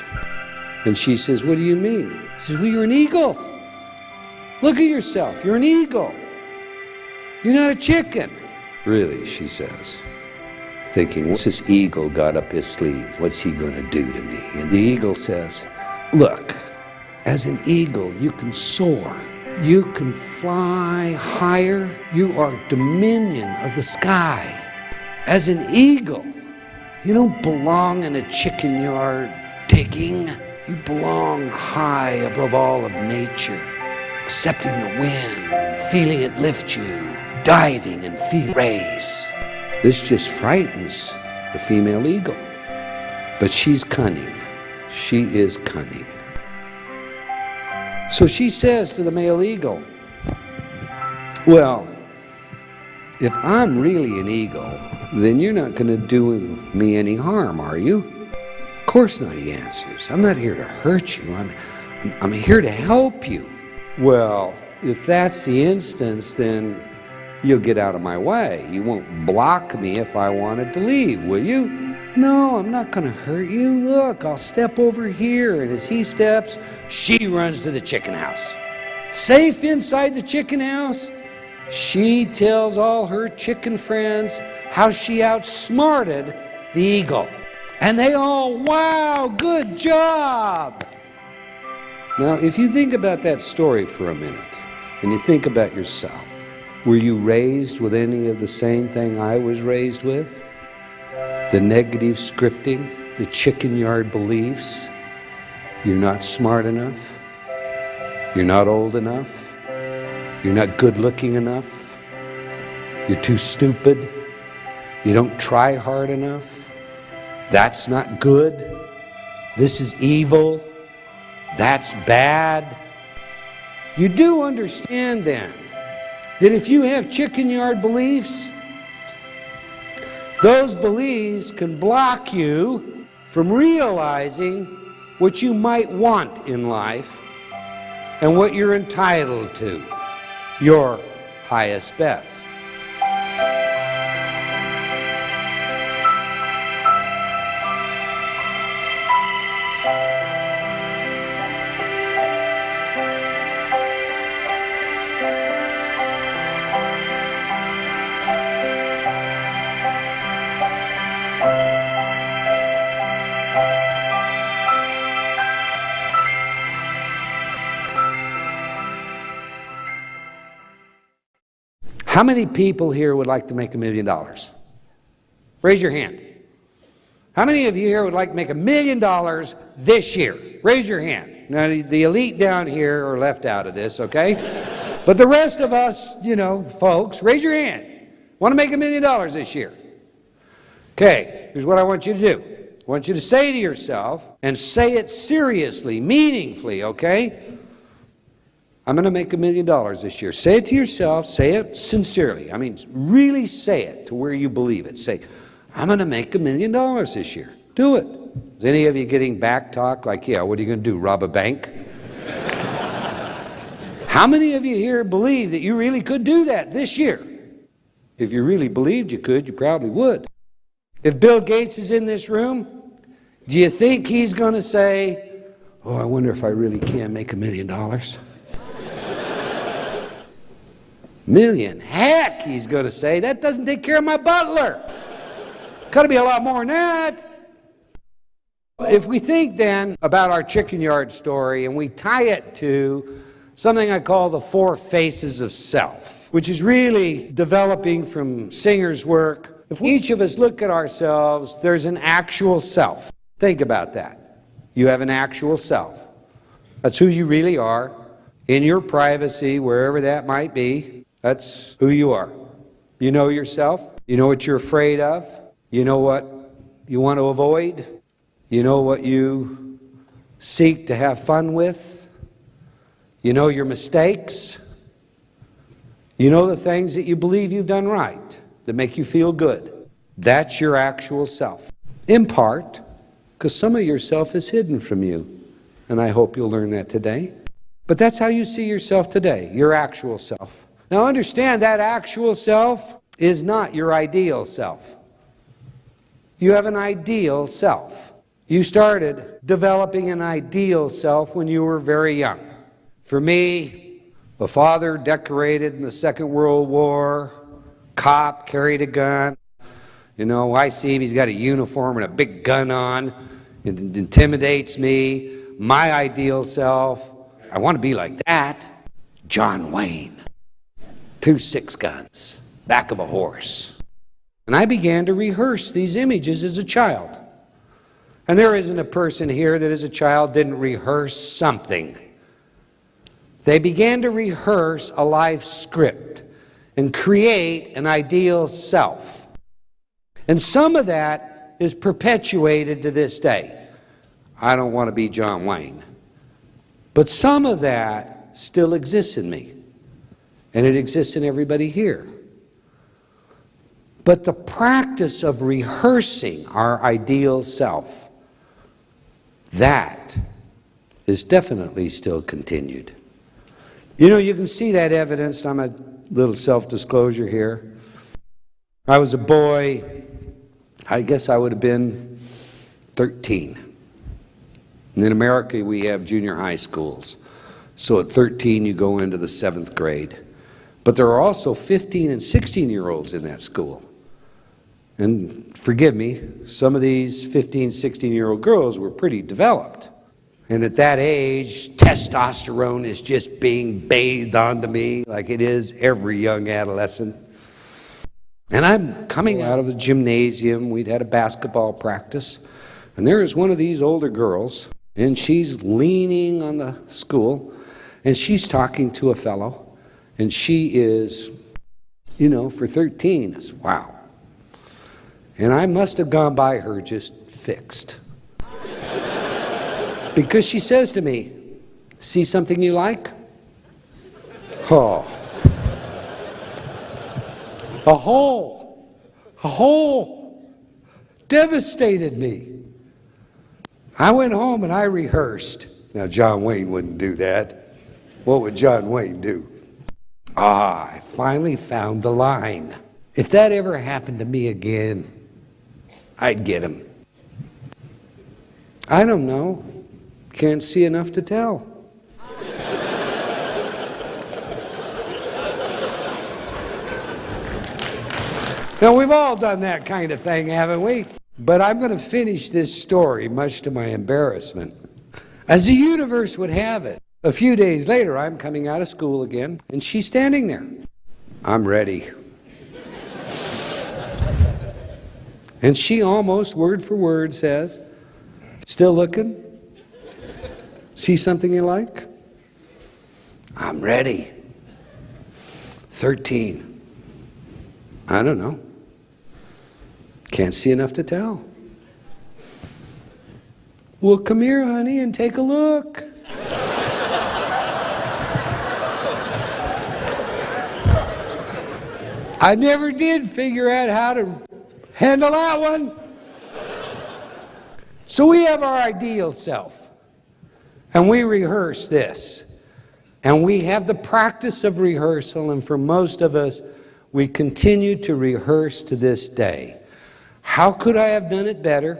And she says, "What do you mean?" He says, "Well, you're an eagle. Look at yourself. You're an eagle. You're not a chicken." "Really?" she says, thinking, what's this eagle got up his sleeve? What's he going to do to me? And the eagle says, "Look, as an eagle, you can soar. You can fly higher. You are dominion of the sky. As an eagle, you don't belong in a chicken yard digging. You belong high above all of nature, accepting the wind, feeling it lift you, diving and feeling raise." This just frightens the female eagle. But she's cunning. She is cunning. So she says to the male eagle, "Well, if I'm really an eagle, then you're not going to do me any harm, are you?" "Of course not, he answers. I'm not here to hurt you. I'm here to help you. Well, if that's the instance, then you'll get out of my way. You won't block me if I wanted to leave, will you? No, I'm not going to hurt you. Look, I'll step over here. And as he steps, she runs to the chicken house. Safe inside the chicken house, she tells all her chicken friends how she outsmarted the eagle. And they all, wow, good job. Now, if you think about that story for a minute, and you think about yourself, were you raised with any of the same thing I was raised with? The negative scripting, the chicken yard beliefs. You're not smart enough. You're not old enough. You're not good looking enough. You're too stupid. You don't try hard enough. That's not good. This is evil. That's bad. You do understand then that if you have chicken yard beliefs, those beliefs can block you from realizing what you might want in life and what you're entitled to, your highest best. How many people here would like to make $1 million? Raise your hand. How many of you here would like to make $1 million this year? Raise your hand. Now, the elite down here are left out of this, okay? But the rest of us, you know, folks, raise your hand. Want to make $1 million this year? Okay, here's what I want you to do. I want you to say to yourself, and say it seriously, meaningfully, okay? I'm going to make $1 million this year. Say it to yourself. Say it sincerely. I mean, really say it to where you believe it. Say, I'm going to make $1 million this year. Do it. Is any of you getting back talk like, yeah, what are you going to do, rob a bank? How many of you here believe that you really could do that this year? If you really believed you could, you probably would. If Bill Gates is in this room, do you think he's going to say, oh, I wonder if I really can make $1 million? Million? Heck, he's going to say, that doesn't take care of my butler. Got to be a lot more than that. If we think then about our chicken yard story and we tie it to something I call the 4 faces of self, which is really developing from Singer's work. If each of us look at ourselves, there's an actual self. Think about that. You have an actual self. That's who you really are. In your privacy, wherever that might be, that's who you are. You know yourself. You know what you're afraid of. You know what you want to avoid. You know what you seek to have fun with. You know your mistakes. You know the things that you believe you've done right that make you feel good. That's your actual self. In part, because some of yourself is hidden from you. And I hope you'll learn that today. But that's how you see yourself today, your actual self. Now understand that actual self is not your ideal self. You have an ideal self. You started developing an ideal self when you were very young. For me, a father decorated in the Second World War, cop, carried a gun. You know, I see him, he's got a uniform and a big gun on. It intimidates me. My ideal self, I want to be like that. John Wayne. 2 6-guns, back of a horse. And I began to rehearse these images as a child. And there isn't a person here that as a child didn't rehearse something. They began to rehearse a life script and create an ideal self. And some of that is perpetuated to this day. I don't want to be John Wayne. But some of that still exists in me. And it exists in everybody here. But the practice of rehearsing our ideal self That is definitely still continued. You know, you can see that evidenced. I'm a little self-disclosure here. I was a boy, I guess I would have been 13. And in America, we have junior high schools. So at 13, you go into the 7th grade. But there are also 15 and 16-year-olds in that school. And forgive me, some of these 15, 16-year-old girls were pretty developed. And at that age, testosterone is just being bathed onto me like it is every young adolescent. And I'm coming out of the gymnasium. We'd had a basketball practice. And there is one of these older girls, and she's leaning on the school, and she's talking to a fellow. And she is, you know, for 13, it's wow. And I must have gone by her just fixed. Because she says to me, "See something you like?" Oh. A hole devastated me. I went home and I rehearsed. Now, John Wayne wouldn't do that. What would John Wayne do? I finally found the line. If that ever happened to me again, I'd get him. I don't know. Can't see enough to tell. Now, we've all done that kind of thing, haven't we? But I'm going to finish this story, much to my embarrassment. As the universe would have it, a few days later, I'm coming out of school again, and she's standing there. I'm ready. And she almost word for word says, "Still looking? See something you like?" I'm ready. 13. I don't know. Can't see enough to tell. Well, come here, honey, and take a look. I never did figure out how to handle that one. So we have our ideal self, and we rehearse this. And we have the practice of rehearsal, and for most of us, we continue to rehearse to this day. How could I have done it better?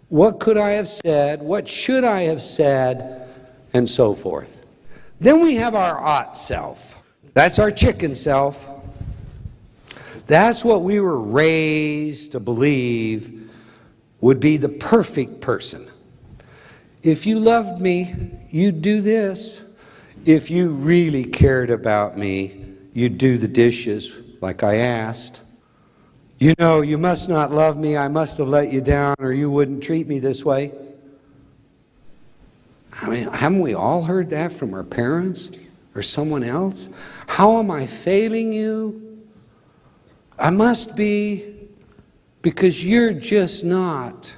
What could I have said? What should I have said? And so forth. Then we have our ought self. That's our chicken self. That's what we were raised to believe would be the perfect person. If you loved me, you'd do this. If you really cared about me, you'd do the dishes like I asked. You know, you must not love me. I must have let you down, or you wouldn't treat me this way. I mean, haven't we all heard that from our parents or someone else? How am I failing you? I must be, because you're just not.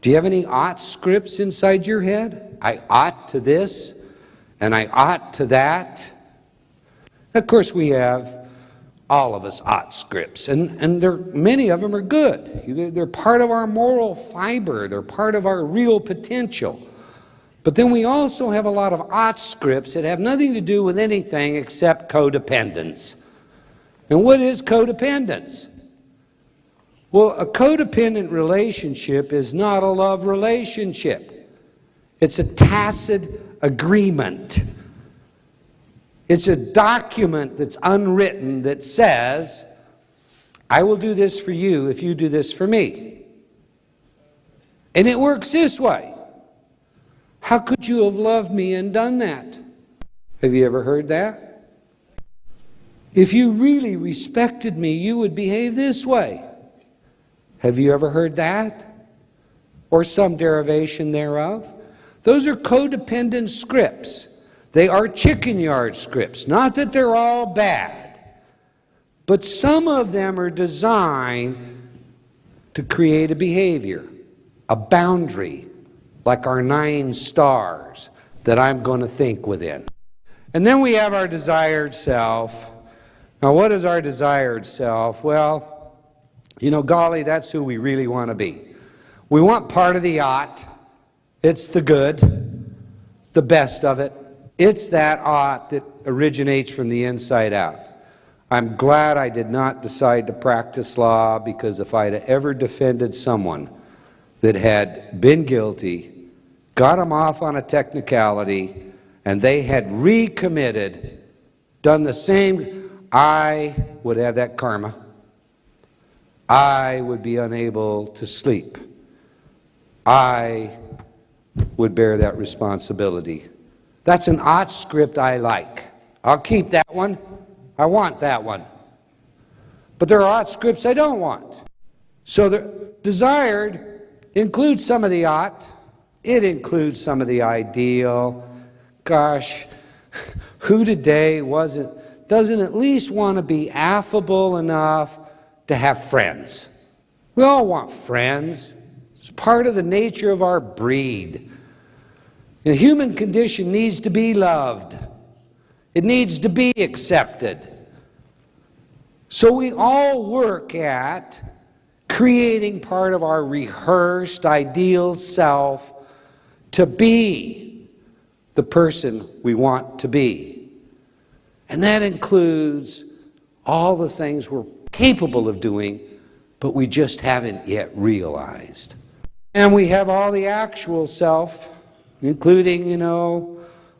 Do you have any ought scripts inside your head? I ought to this, and I ought to that. Of course, we have, all of us, ought scripts, and many of them are good. They're part of our moral fiber. They're part of our real potential. But then we also have a lot of ought scripts that have nothing to do with anything except codependence. And what is codependence? Well, a codependent relationship is not a love relationship. It's a tacit agreement. It's a document that's unwritten that says, I will do this for you if you do this for me. And it works this way. How could you have loved me and done that? Have you ever heard that? If you really respected me, you would behave this way. Have you ever heard that? Or some derivation thereof? Those are codependent scripts. They are chicken yard scripts. Not that they're all bad, but some of them are designed to create a behavior, a boundary, like our 9 stars that I'm going to think within. And then we have our desired self. Now, what is our desired self? Well, you know, golly, that's who we really want to be. We want part of the ought. It's the good, the best of it. It's that ought that originates from the inside out. I'm glad I did not decide to practice law, because if I'd ever defended someone that had been guilty, got them off on a technicality, and they had recommitted, done the same, I would have that karma. I would be unable to sleep. I would bear that responsibility. That's an ought script I like. I'll keep that one. I want that one. But there are ought scripts I don't want. So the desired includes some of the ought. It includes some of the ideal. Gosh, who today doesn't at least want to be affable enough to have friends? We all want friends. It's part of the nature of our breed. The human condition needs to be loved. It needs to be accepted. So we all work at creating part of our rehearsed ideal self to be the person we want to be. And that includes all the things we're capable of doing, but we just haven't yet realized. And we have all the actual self, including,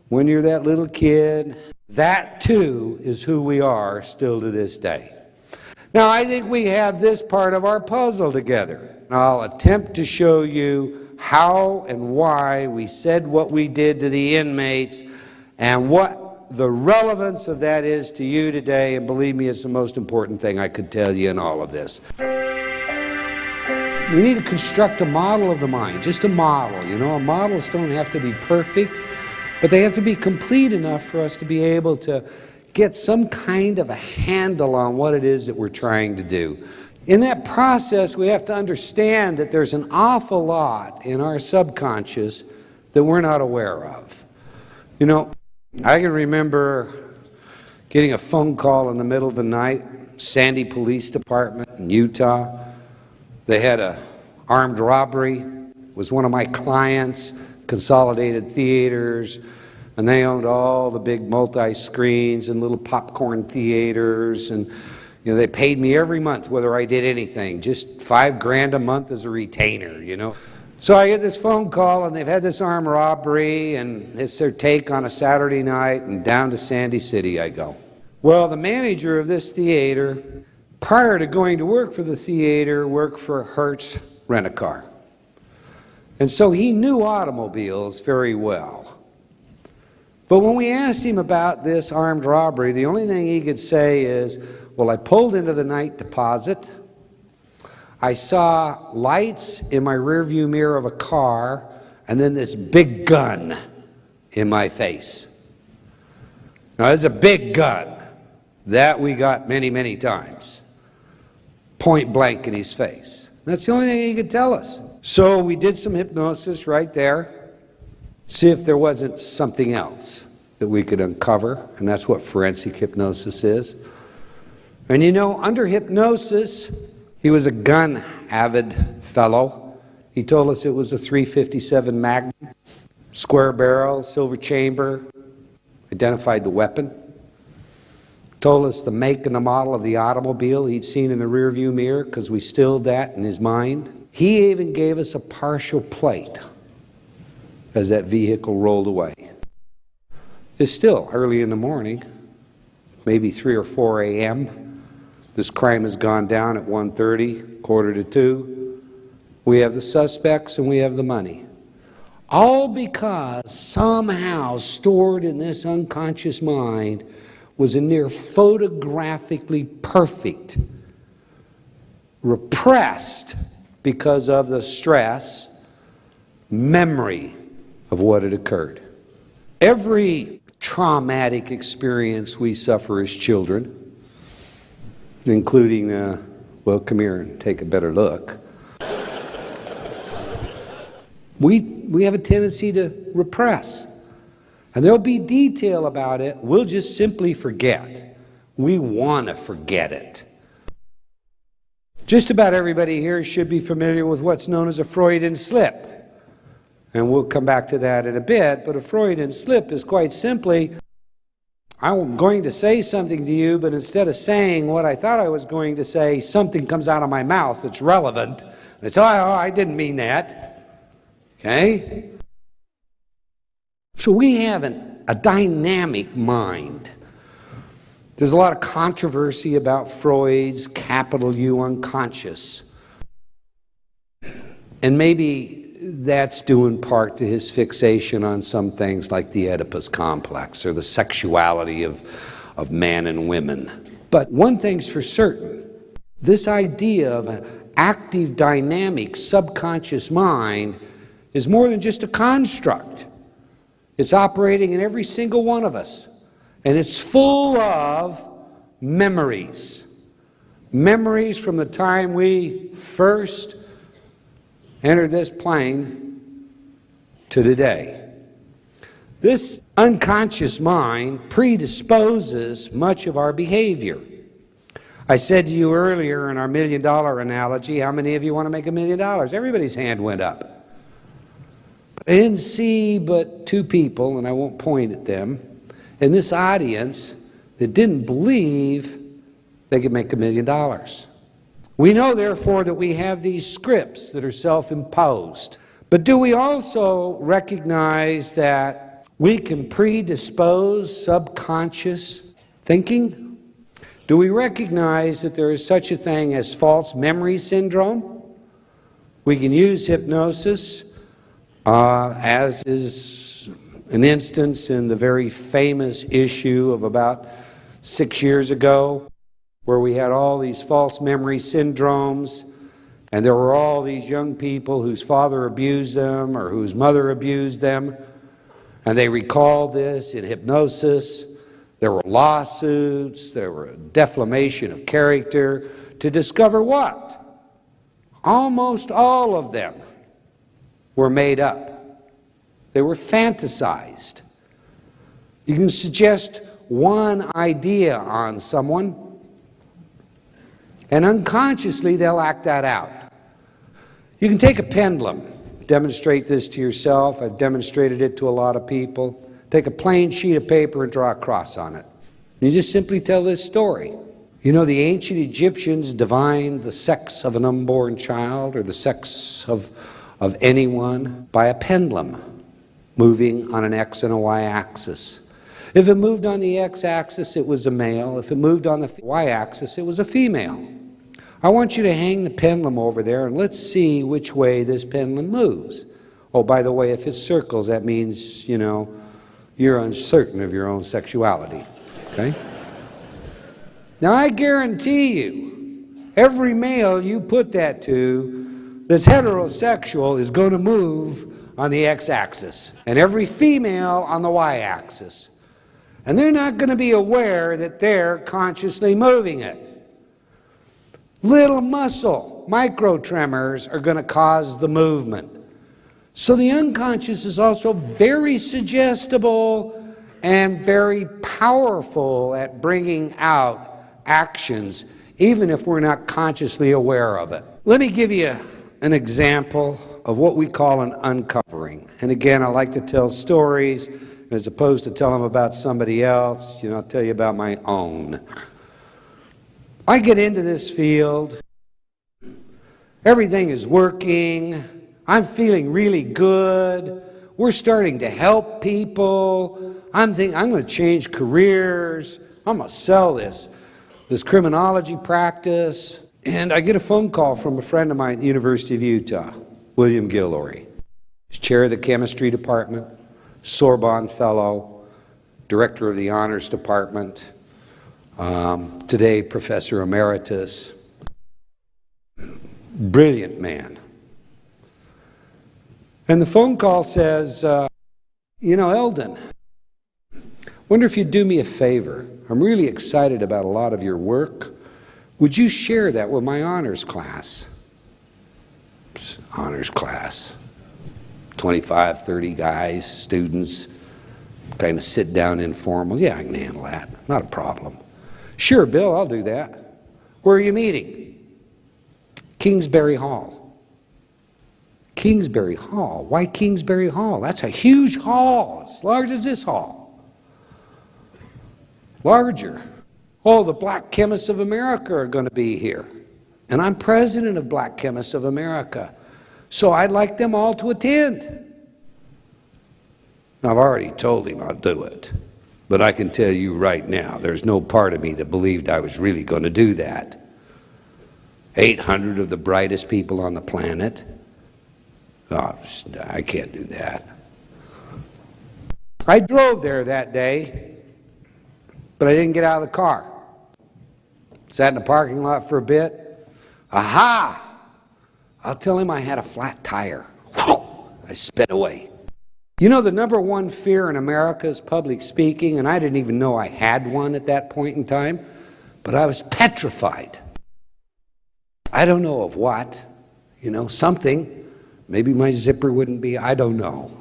when you're that little kid. That too is who we are still to this day. Now, I think we have this part of our puzzle together. I'll attempt to show you how and why we said what we did to the inmates and what the relevance of that is to you today. And believe me, it's the most important thing I could tell you in all of this. We need to construct a model of the mind, just a model. Models don't have to be perfect, but they have to be complete enough for us to be able to get some kind of a handle on what it is that we're trying to do. In that process, we have to understand that there's an awful lot in our subconscious that we're not aware of. I can remember getting a phone call in the middle of the night, Sandy Police Department in Utah. They had an armed robbery. It was one of my clients, Consolidated Theaters, and they owned all the big multi-screens and little popcorn theaters, and they paid me every month whether I did anything, just $5,000 a month as a retainer, So I get this phone call, and they've had this armed robbery, and it's their take on a Saturday night, and down to Sandy City I go. Well, the manager of this theater, prior to going to work for the theater, worked for Hertz Rent-A-Car. And so he knew automobiles very well. But when we asked him about this armed robbery, the only thing he could say is, well, I pulled into the night deposit. I saw lights in my rearview mirror of a car, and then this big gun in my face. Now, there's a big gun that we got many, many times. Point blank in his face. That's the only thing he could tell us. So we did some hypnosis right there. See if there wasn't something else that we could uncover, and that's what forensic hypnosis is. And under hypnosis, he was a gun-avid fellow. He told us it was a .357 Magnum, square barrel, silver chamber, identified the weapon, told us the make and the model of the automobile he'd seen in the rearview mirror, because we stilled that in his mind. He even gave us a partial plate as that vehicle rolled away. It's still early in the morning, maybe 3 or 4 a.m. This crime has gone down at 1:30, 1:45. We have the suspects and we have the money. All because somehow stored in this unconscious mind was a near photographically perfect, repressed because of the stress, memory of what had occurred. Every traumatic experience we suffer as children, including, well, come here and take a better look. We have a tendency to repress. And there'll be detail about it. We'll just simply forget. We want to forget it. Just about everybody here should be familiar with what's known as a Freudian slip. And we'll come back to that in a bit, but a Freudian slip is quite simply, I'm going to say something to you, but instead of saying what I thought I was going to say, something comes out of my mouth that's relevant. And it's, oh, I didn't mean that. Okay? So we have a dynamic mind. There's a lot of controversy about Freud's capital U unconscious. And maybe that's due in part to his fixation on some things like the Oedipus complex or the sexuality of man and women. But one thing's for certain, this idea of an active, dynamic, subconscious mind is more than just a construct. It's operating in every single one of us. And it's full of memories. Memories from the time we first entered this plane to today. This unconscious mind predisposes much of our behavior. I said to you earlier in our $1 million analogy, how many of you want to make $1 million? Everybody's hand went up. I didn't see but two people, and I won't point at them, in this audience that didn't believe they could make $1 million. We know, therefore, that we have these scripts that are self-imposed. But do we also recognize that we can predispose subconscious thinking? Do we recognize that there is such a thing as false memory syndrome? We can use hypnosis, as is an instance in the very famous issue of about 6 years ago, where we had all these false memory syndromes, and there were all these young people whose father abused them or whose mother abused them, and they recalled this in hypnosis. There were lawsuits, there were defamation of character, to discover what? Almost all of them were made up. They were fantasized. You can suggest one idea on someone, and unconsciously they'll act that out. You can take a pendulum, demonstrate this to yourself. I've demonstrated it to a lot of people. Take a plain sheet of paper and draw a cross on it. And you just simply tell this story. You know, the ancient Egyptians divined the sex of an unborn child or the sex of anyone by a pendulum moving on an X and a Y axis. If it moved on the X-axis, it was a male. If it moved on the Y-axis, it was a female. I want you to hang the pendulum over there, and let's see which way this pendulum moves. Oh, by the way, if it circles, that means, you know, you're uncertain of your own sexuality. Okay? Now, I guarantee you, every male you put that to that's heterosexual is going to move on the X-axis, and every female on the Y-axis. And they're not going to be aware that they're consciously moving it. Little muscle, microtremors are going to cause the movement. So the unconscious is also very suggestible and very powerful at bringing out actions, even if we're not consciously aware of it. Let me give you an example of what we call an uncovering. And again, I like to tell stories. As opposed to tell them about somebody else, I'll tell you about my own. I get into this field. Everything is working. I'm feeling really good. We're starting to help people. I'm thinking, I'm going to change careers. I'm going to sell this criminology practice. And I get a phone call from a friend of mine at the University of Utah, William Guillory. He's chair of the chemistry department, Sorbonne Fellow, Director of the Honors Department, today Professor Emeritus. Brilliant man. And the phone call says, Eldon, wonder if you'd do me a favor. I'm really excited about a lot of your work. Would you share that with my honors class? Honors class. 25, 30 guys, students, kind of sit down informal. Yeah, I can handle that. Not a problem. Sure, Bill, I'll do that. Where are you meeting? Kingsbury Hall. Kingsbury Hall. Why Kingsbury Hall? That's a huge hall, as large as this hall. Larger. Oh, the Black Chemists of America are going to be here. And I'm president of Black Chemists of America. So I'd like them all to attend. Now, I've already told him I'll do it. But I can tell you right now, there's no part of me that believed I was really going to do that. 800 of the brightest people on the planet. Oh, I can't do that. I drove there that day, but I didn't get out of the car. Sat in the parking lot for a bit. Aha! I'll tell him I had a flat tire. I sped away. You know, the number one fear in America is public speaking, and I didn't even know I had one at that point in time, but I was petrified. I don't know of what, something. Maybe my zipper wouldn't be, I don't know,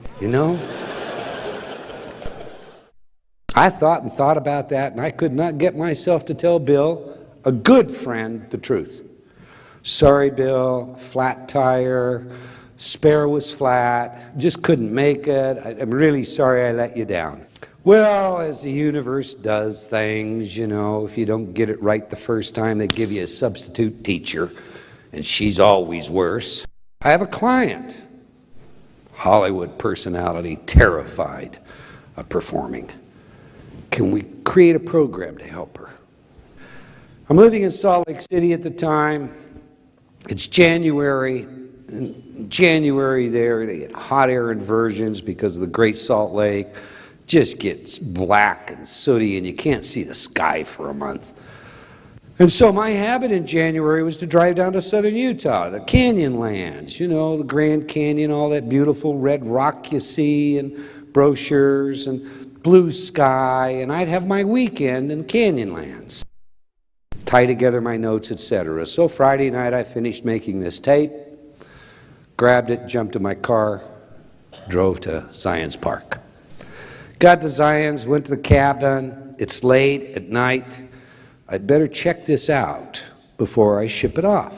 I thought about that, and I could not get myself to tell Bill, a good friend, the truth. Sorry, Bill, flat tire, spare was flat, just couldn't make it. I'm really sorry I let you down. Well, as the universe does things, if you don't get it right the first time, they give you a substitute teacher, and she's always worse. I have a client, Hollywood personality, terrified of performing. Can we create a program to help her? I'm living in Salt Lake City at the time. It's January. In January there, they get hot air inversions because of the Great Salt Lake. Just gets black and sooty, and you can't see the sky for a month. And so my habit in January was to drive down to southern Utah, the Canyonlands, the Grand Canyon, all that beautiful red rock you see, and brochures, and blue sky, and I'd have my weekend in Canyonlands. Tie together my notes, etc. So Friday night I finished making this tape, grabbed it, jumped in my car, drove to Zion's Park. Got to Zion's, went to the cabin. It's late at night. I'd better check this out before I ship it off.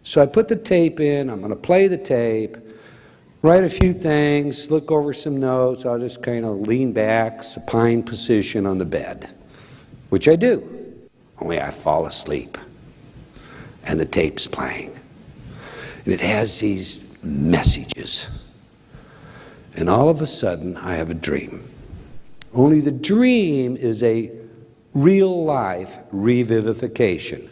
So I put the tape in. I'm going to play the tape, write a few things, look over some notes. I'll just kind of lean back, supine position on the bed, which I do, only I fall asleep. And the tape's playing. And it has these messages. And all of a sudden, I have a dream. Only the dream is a real-life revivification.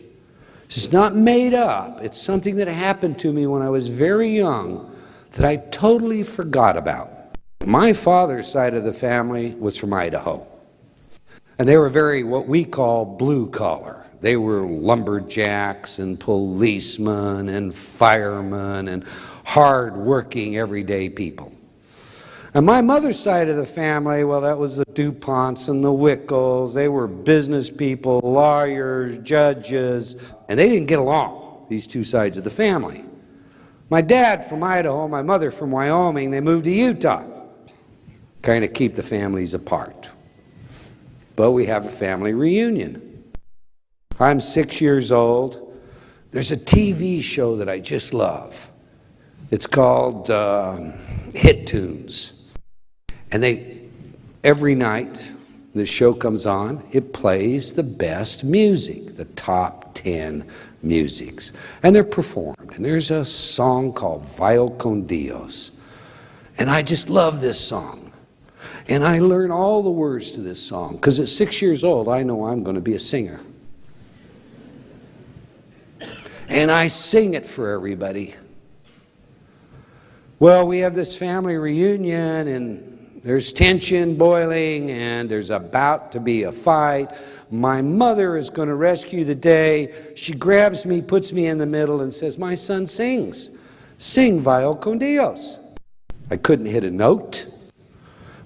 It's not made up. It's something that happened to me when I was very young that I totally forgot about. My father's side of the family was from Idaho. And they were very, what we call, blue-collar. They were lumberjacks and policemen and firemen and hard-working, everyday people. And my mother's side of the family, well, that was the DuPonts and the Wickles. They were business people, lawyers, judges, and they didn't get along, these two sides of the family. My dad from Idaho, my mother from Wyoming, they moved to Utah, kind of keep the families apart. But we have a family reunion. I'm 6 years old. There's a TV show that I just love. It's called Hit Tunes. And every night this show comes on, it plays the best music, the top 10 musics. And they're performed. And there's a song called Vaya con Dios. And I just love this song. And I learn all the words to this song, because at 6 years old, I know I'm going to be a singer. And I sing it for everybody. Well, we have this family reunion, and there's tension boiling, and there's about to be a fight. My mother is going to rescue the day. She grabs me, puts me in the middle, and says, "My son sings. Sing Vaya con Dios." I couldn't hit a note.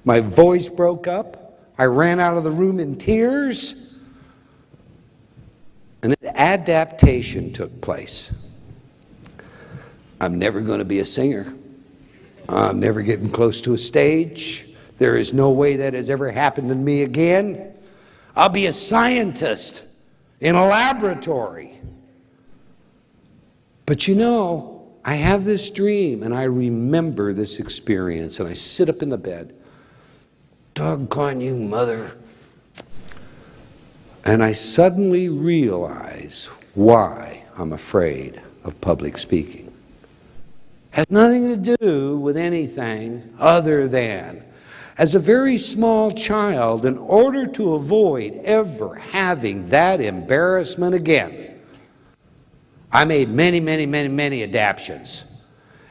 My voice broke up. I ran out of the room in tears. And an adaptation took place. I'm never going to be a singer. I'm never getting close to a stage. There is no way that has ever happened to me again. I'll be a scientist in a laboratory. But you know, I have this dream, and I remember this experience, and I sit up in the bed. Doggone you, Mother. And I suddenly realize why I'm afraid of public speaking. Has nothing to do with anything other than, as a very small child, in order to avoid ever having that embarrassment again, I made many adaptations.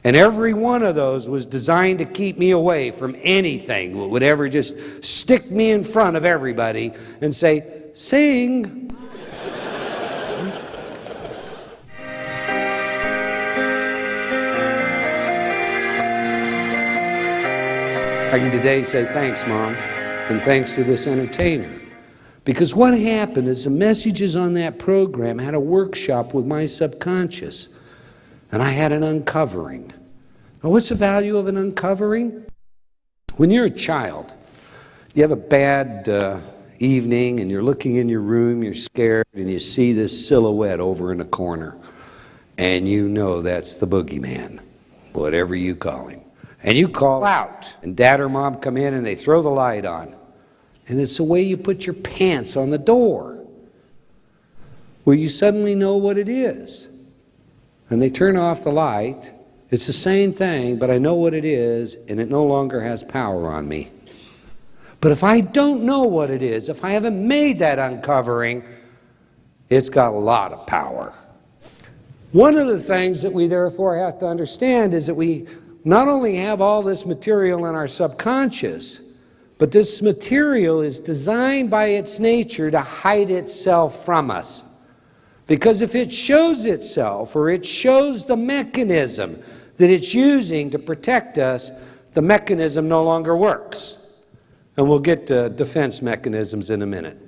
And every one of those was designed to keep me away from anything that would ever just stick me in front of everybody and say, sing. I can today say thanks, Mom, and thanks to this entertainer. Because what happened is the messages on that program had a workshop with my subconscious, and I had an uncovering. Now, what's the value of an uncovering? When you're a child, you have a bad evening, and you're looking in your room, you're scared, and you see this silhouette over in the corner, and you know that's the boogeyman, whatever you call him. And you call out, and Dad or Mom come in and they throw the light on. And it's the way you put your pants on the door, where you suddenly know what it is. And they turn off the light. It's the same thing, but I know what it is, and it no longer has power on me. But if I don't know what it is, if I haven't made that uncovering, it's got a lot of power. One of the things that we therefore have to understand is that we not only have all this material in our subconscious, but this material is designed by its nature to hide itself from us. Because if it shows itself, or it shows the mechanism that it's using to protect us, the mechanism no longer works. And we'll get to defense mechanisms in a minute.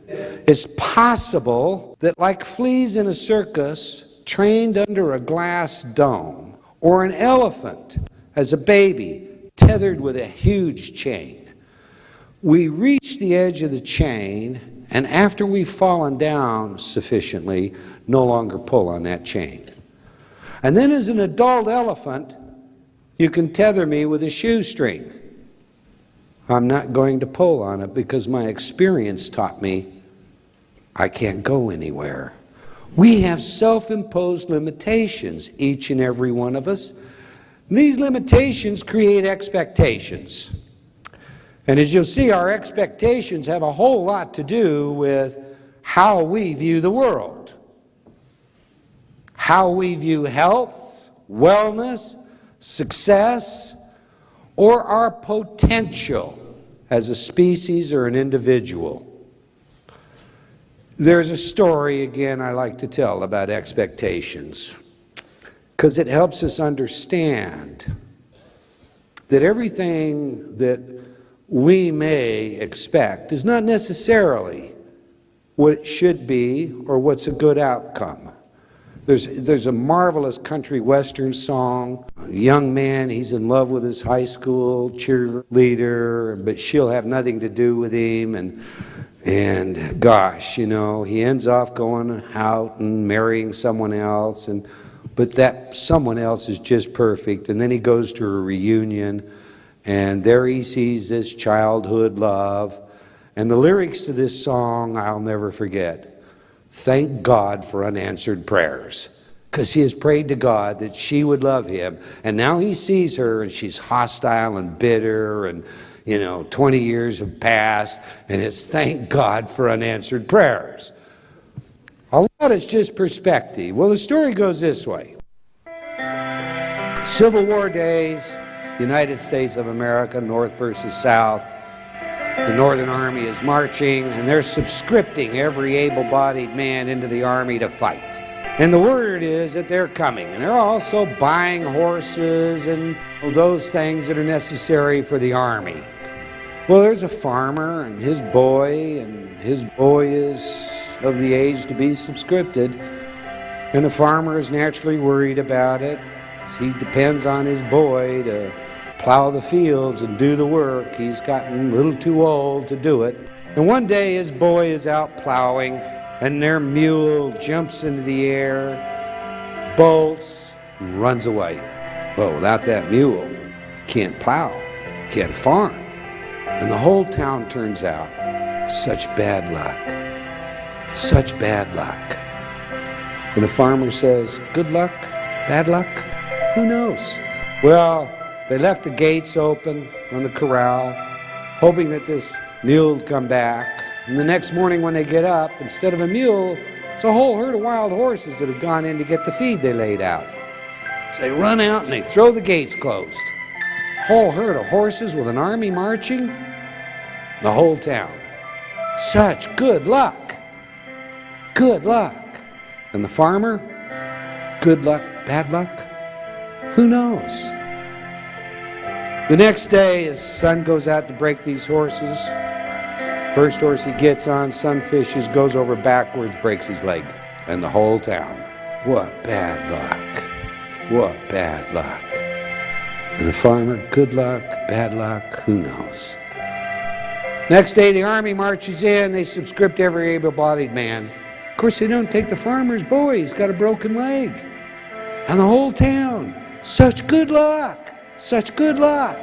It's possible that, like fleas in a circus, trained under a glass dome, or an elephant as a baby tethered with a huge chain, we reach the edge of the chain, and after we've fallen down sufficiently, no longer pull on that chain. And then as an adult elephant, you can tether me with a shoestring. I'm not going to pull on it because my experience taught me I can't go anywhere. We have self-imposed limitations, each and every one of us. These limitations create expectations. And as you'll see, our expectations have a whole lot to do with how we view the world, how we view health, wellness, success, or our potential as a species or an individual. There's a story, again, I like to tell about expectations, because it helps us understand that everything that we may expect is not necessarily what it should be or what's a good outcome. There's a marvelous country western song. A young man, he's in love with his high school cheerleader, but she'll have nothing to do with him, and gosh, you know, he ends off going out and marrying someone else, but that someone else is just perfect. And then he goes to a reunion, and there he sees this childhood love. And the lyrics to this song I'll never forget. Thank God for unanswered prayers, because he has prayed to God that she would love him. And now he sees her, and she's hostile and bitter, and 20 years have passed, and it's thank God for unanswered prayers. A lot is just perspective. Well, the story goes this way. Civil War days, United States of America, North versus South. The Northern Army is marching, and they're subscripting every able-bodied man into the Army to fight. And the word is that they're coming, and they're also buying horses and those things that are necessary for the Army. Well, there's a farmer and his boy is of the age to be subscripted, and the farmer is naturally worried about it. He depends on his boy to plow the fields and do the work. He's gotten a little too old to do it. And one day his boy is out plowing, and their mule jumps into the air, bolts, and runs away. Well, without that mule, can't plow, can't farm. And the whole town turns out. Such bad luck. Such bad luck. And the farmer says, good luck, bad luck, who knows? Well, they left the gates open on the corral, hoping that this mule would come back. And the next morning when they get up, instead of a mule, it's a whole herd of wild horses that have gone in to get the feed they laid out. So they run out and they throw the gates closed. Whole herd of horses with an army marching, the whole town. Such good luck. Good luck. And the farmer, good luck, bad luck, who knows? The next day, his son goes out to break these horses. First horse he gets on, son fishes, goes over backwards, breaks his leg. And the whole town, what bad luck. What bad luck. And the farmer, good luck, bad luck, who knows? Next day, the army marches in. They subscript every able-bodied man. Of course, they don't take the farmer's boy. He's got a broken leg. And the whole town, such good luck, such good luck.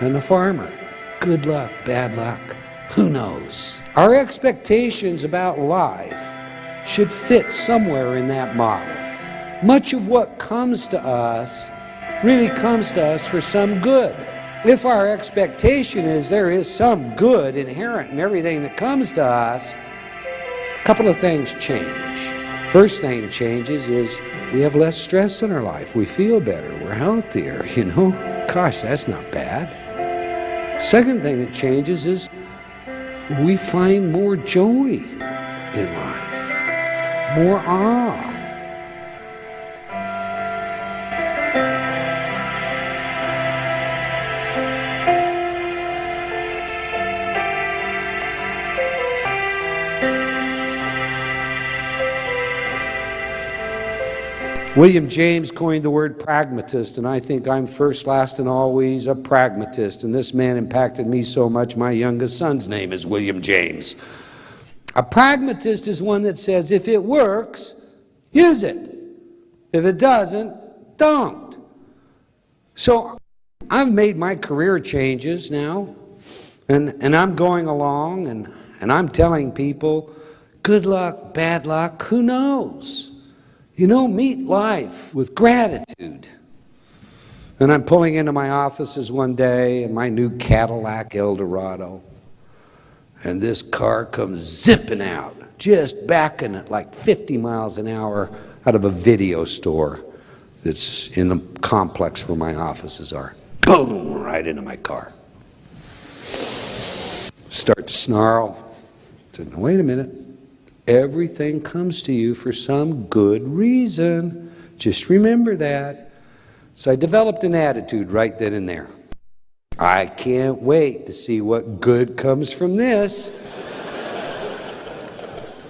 And the farmer, good luck, bad luck, who knows? Our expectations about life should fit somewhere in that model. Much of what comes to us really comes to us for some good. If our expectation is there is some good inherent in everything that comes to us, a couple of things change. First thing changes is we have less stress in our life. We feel better. We're healthier, you know. Gosh, that's not bad. Second thing that changes is we find more joy in life, more awe. William James coined the word pragmatist, and I think I'm first, last, and always a pragmatist. And this man impacted me so much, my youngest son's name is William James. A pragmatist is one that says, if it works, use it. If it doesn't, don't. So I've made my career changes now, and I'm going along, and I'm telling people, good luck, bad luck, who knows? You know, meet life with gratitude. And I'm pulling into my offices one day in my new Cadillac Eldorado. And this car comes zipping out, just backing at like 50 miles an hour out of a video store that's in the complex where my offices are. Boom, right into my car. Start to snarl. I said, no, wait a minute. Everything comes to you for some good reason. Just remember that. So I developed an attitude right then and there. I can't wait to see what good comes from this.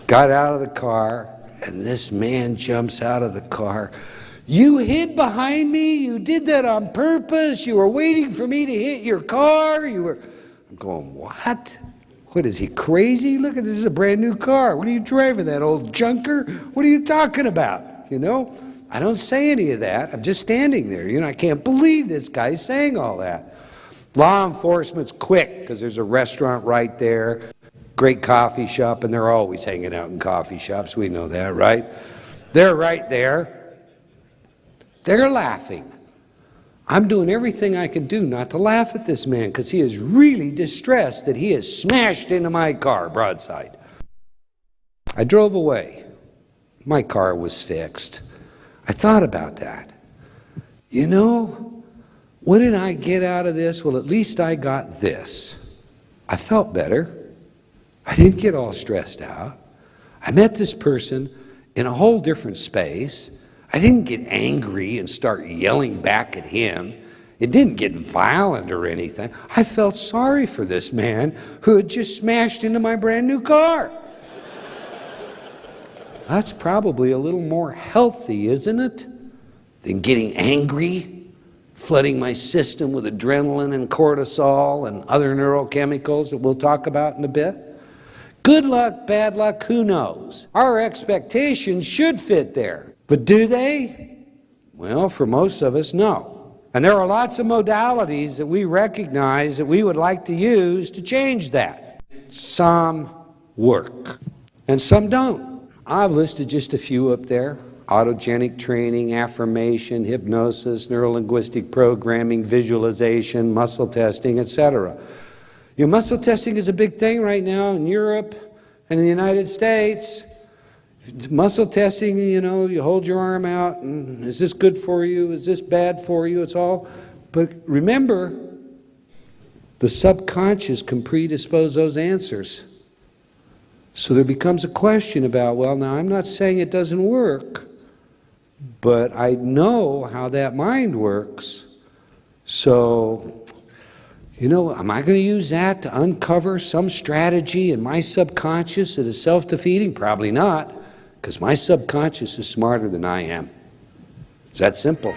Got out of the car, and this man jumps out of the car. You hid behind me? You did that on purpose? You were waiting for me to hit your car? I'm going, what? What, is he crazy? Look at this, is a brand new car. What are you driving, that old junker? What are you talking about? You know, I don't say any of that. I'm just standing there. You know, I can't believe this guy's saying all that. Law enforcement's quick because there's a restaurant right there, great coffee shop, and they're always hanging out in coffee shops. We know that, right? They're right there. They're laughing. I'm doing everything I can do not to laugh at this man because he is really distressed that he has smashed into my car broadside. I drove away. My car was fixed. I thought about that. You know, what did I get out of this? Well, at least I got this. I felt better. I didn't get all stressed out. I met this person in a whole different space. I didn't get angry and start yelling back at him. It didn't get violent or anything. I felt sorry for this man who had just smashed into my brand new car. That's probably a little more healthy, isn't it? Than getting angry, flooding my system with adrenaline and cortisol and other neurochemicals that we'll talk about in a bit. Good luck, bad luck, who knows? Our expectations should fit there. But do they? Well, for most of us, no. And there are lots of modalities that we recognize that we would like to use to change that. Some work, and some don't. I've listed just a few up there: autogenic training, affirmation, hypnosis, neurolinguistic programming, visualization, muscle testing, etc. Muscle testing is a big thing right now in Europe and in the United States. Muscle testing, you hold your arm out, and is this good for you? Is this bad for you? It's all. But remember, the subconscious can predispose those answers. So there becomes a question about, well, now I'm not saying it doesn't work, but I know how that mind works. So, am I going to use that to uncover some strategy in my subconscious that is self-defeating? Probably not, because my subconscious is smarter than I am. It's that simple.